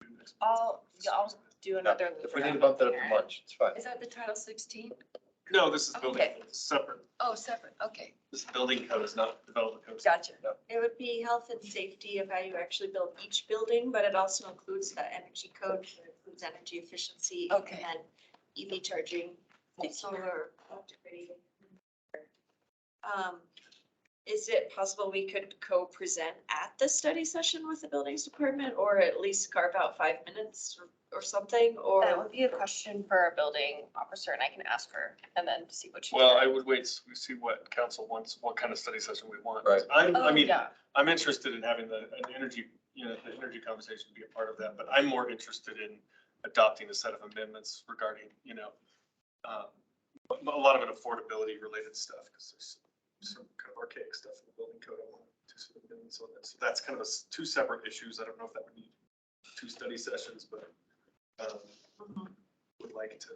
don't know. I'll do another. If we need to bump that up to March, it's fine. Is that the Title 16? No, this is building, Okay. code. It's separate. Oh, separate, okay, This building code is not development code. gotcha. It would be health and safety of how you actually build each building, but it also includes the energy code, it includes energy efficiency. Okay. And then EV charging, solar. electric rating. Is it possible we could co-present at the study session with the buildings department, or at least carve out 5 minutes or something, That or? would be a question for our building officer and I can ask her and then see what she. Well, I would wait, to see what council wants, what kind of study session we want. Right. Oh, yeah. I'm interested in having an energy, the energy conversation be a part of that, but I'm more interested in adopting a set of amendments regarding, a lot of it affordability related stuff, because there's some kind of archaic stuff in the building code. I want to sort of amendments on that. So that's kind of two separate issues. I don't know if that would need 2 study sessions, but would like to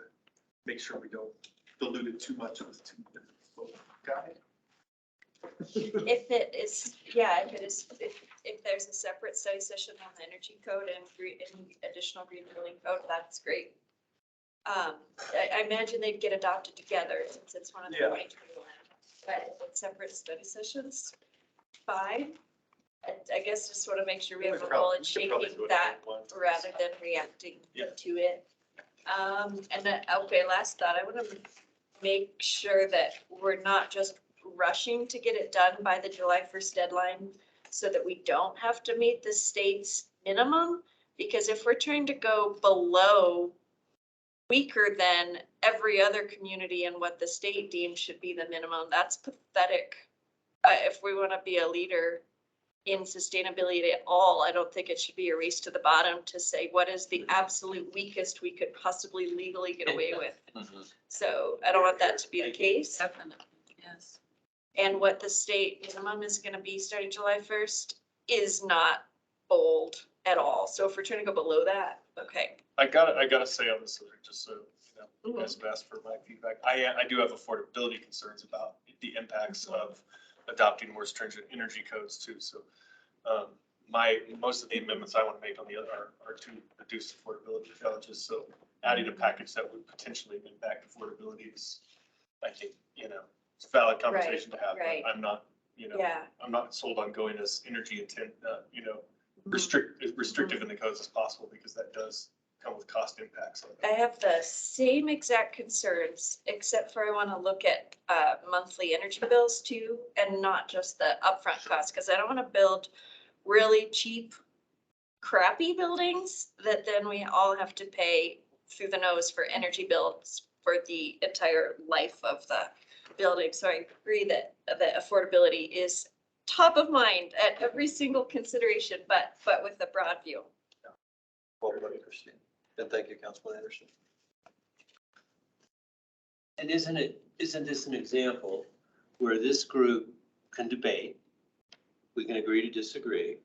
make sure we don't dilute it too much with 2 different guys. If it is, if there's a separate study session on the energy code and additional green building code, that's great. I imagine they'd get adopted together since it's one of the Yeah. 2021. But if it's separate study sessions, fine. I guess just sort of make sure we have a role in shaping that rather than reacting Yeah. to it. And then, okay, last thought, I want to make sure that we're not just rushing to get it done by the July 1st deadline so that we don't have to meet the state's minimum. Because if we're trying to go below, weaker than every other community and what the state deems should be the minimum, that's pathetic. If we want to be a leader in sustainability at all, I don't think it should be a race to the bottom to say what is the absolute weakest we could possibly legally get away with. So I don't want that to be the case. Definitely, yes. And what the state minimum is going to be starting July 1st is not bold at all. So if we're trying to go below that, okay. I gotta say on this subject, just so you guys have asked for my feedback. I do have affordability concerns about the impacts of adopting more stringent energy codes too. So most of the amendments I want to make on the other are to reduce affordability challenges. So adding a package that would potentially impact affordability is, I think, it's a valid conversation to have. but right. I'm not, you know, Yeah. I'm not sold on going as energy restrictive in the codes as possible, because that does come with cost impacts. I have the same exact concerns, except for I want to look at monthly energy bills too, and not just the upfront cost, because I don't want to build really cheap, crappy buildings that then we all have to pay through the nose for energy bills for the entire life of the building. So I agree that the affordability is top of mind at every single consideration, but with a broad view. Well put, Christine. And thank you, Councilman Anderson. And isn't this an example where this group can debate? We can agree to disagree.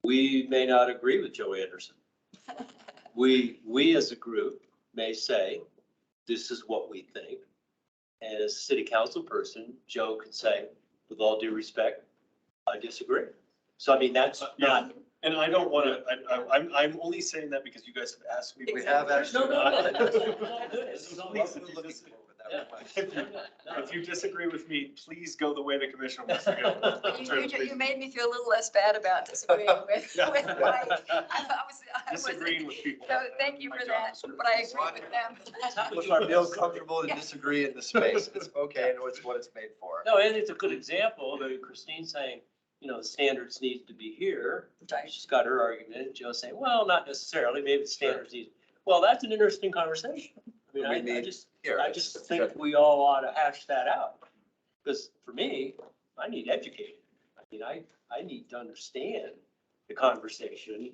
We may not agree with Joe Anderson. We as a group may say, this is what we think. And as a city council person, Joe can say, with all due respect, I disagree. So I mean, that's not. And I don't want to, I'm only saying that because you guys have asked me. We have asked. No. If you disagree with me, please go the way the commission wants to go. You made me feel a little less bad about disagreeing with Mike. I was Disagreeing with people. So thank you for that, but I agree with them. People feel comfortable to disagree in the space. It's okay, and it's what it's made for. No, and it's a good example of Christine saying, you know, the standards need to be here. She's got her argument. Joe saying, well, not necessarily, maybe the standards need. Well, that's an interesting conversation. I mean, I just think we all ought to hash that out. Because for me, I need educated. I mean, I need to understand the conversation.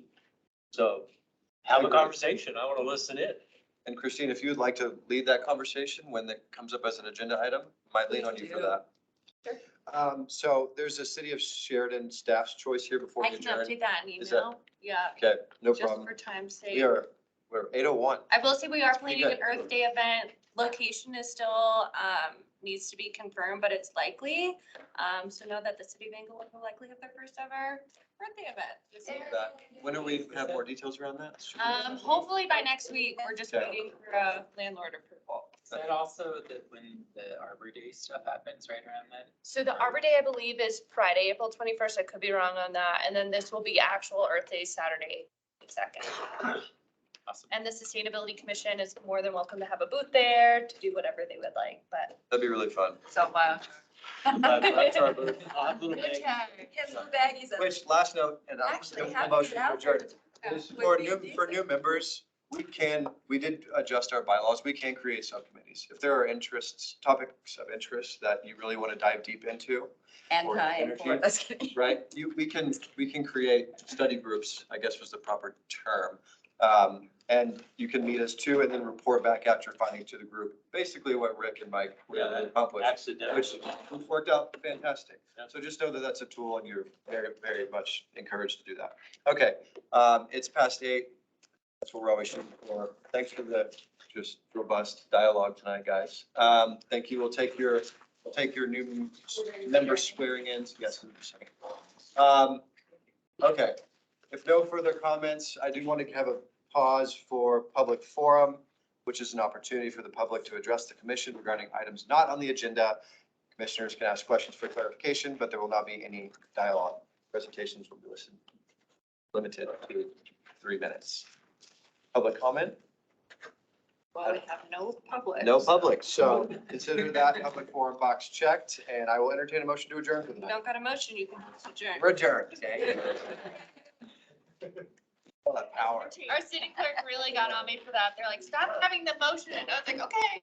So have a conversation. I want to listen in. And Christine, if you would like to lead that conversation when it comes up as an agenda item, might lean on you for that. Sure. So there's a City of Sheridan staff's choice here before I we can adjourn. update that in Is that- email. Yeah, Okay, no just problem. for time's We sake. are, we're 8:01. I will say we are Pretty planning an good. Earth Day event. Location is still, needs to be confirmed, but it's likely. So know that the City of Englewood will likely have their first ever Earth Day event this year. When do we have more details around that? Hopefully by next week. We're just Okay. waiting for a landlord approval. Is that also when the Arbor Day stuff happens right around then? So the Arbor Day, I believe, is Friday, April 21st. I could be wrong on that. And then this will be actual Earth Day, Saturday, 2nd. Awesome. And the Sustainability Commission is more than welcome to have a booth there to do whatever they would like, but. That'd be really fun. So, wow. That's our booth. I'll have little Good bags. job. Get little baggies of. Which, last note, and I'm Actually, going to having motion it to out there adjourn. is would For be for new members, we did adjust our bylaws. We can create subcommittees. If there are topics of interest that you really want to dive deep into, Anti and energy. for, that's kidding. right? We can create study groups, I guess was the proper term. And you can meet as two and then report back out your findings to the group. Basically what Rick and Mike were able to accomplish, Accidentally. which worked out fantastic. So just know that that's a tool and you're very, very much encouraged to do that. Okay, it's past 8. That's what we're always shooting for. Thanks for the just robust dialogue tonight, guys. Thank you. We'll take your new member swearing in. Yes, in a second. Okay, if no further comments, I do want to have a pause for public forum, which is an opportunity for the public to address the commission regarding items not on the agenda. Commissioners can ask questions for clarification, but there will not be any dialogue. Presentations will be limited to 3 minutes. Public comment? Well, we have no public. No public, so consider that public forum box checked, and I will entertain a motion to adjourn for the You night. don't got a motion, you can just adjourn. We're adjourned, okay? All that power. Our city clerk really got on me for that. They're like, stop having the motion. And I was like, okay.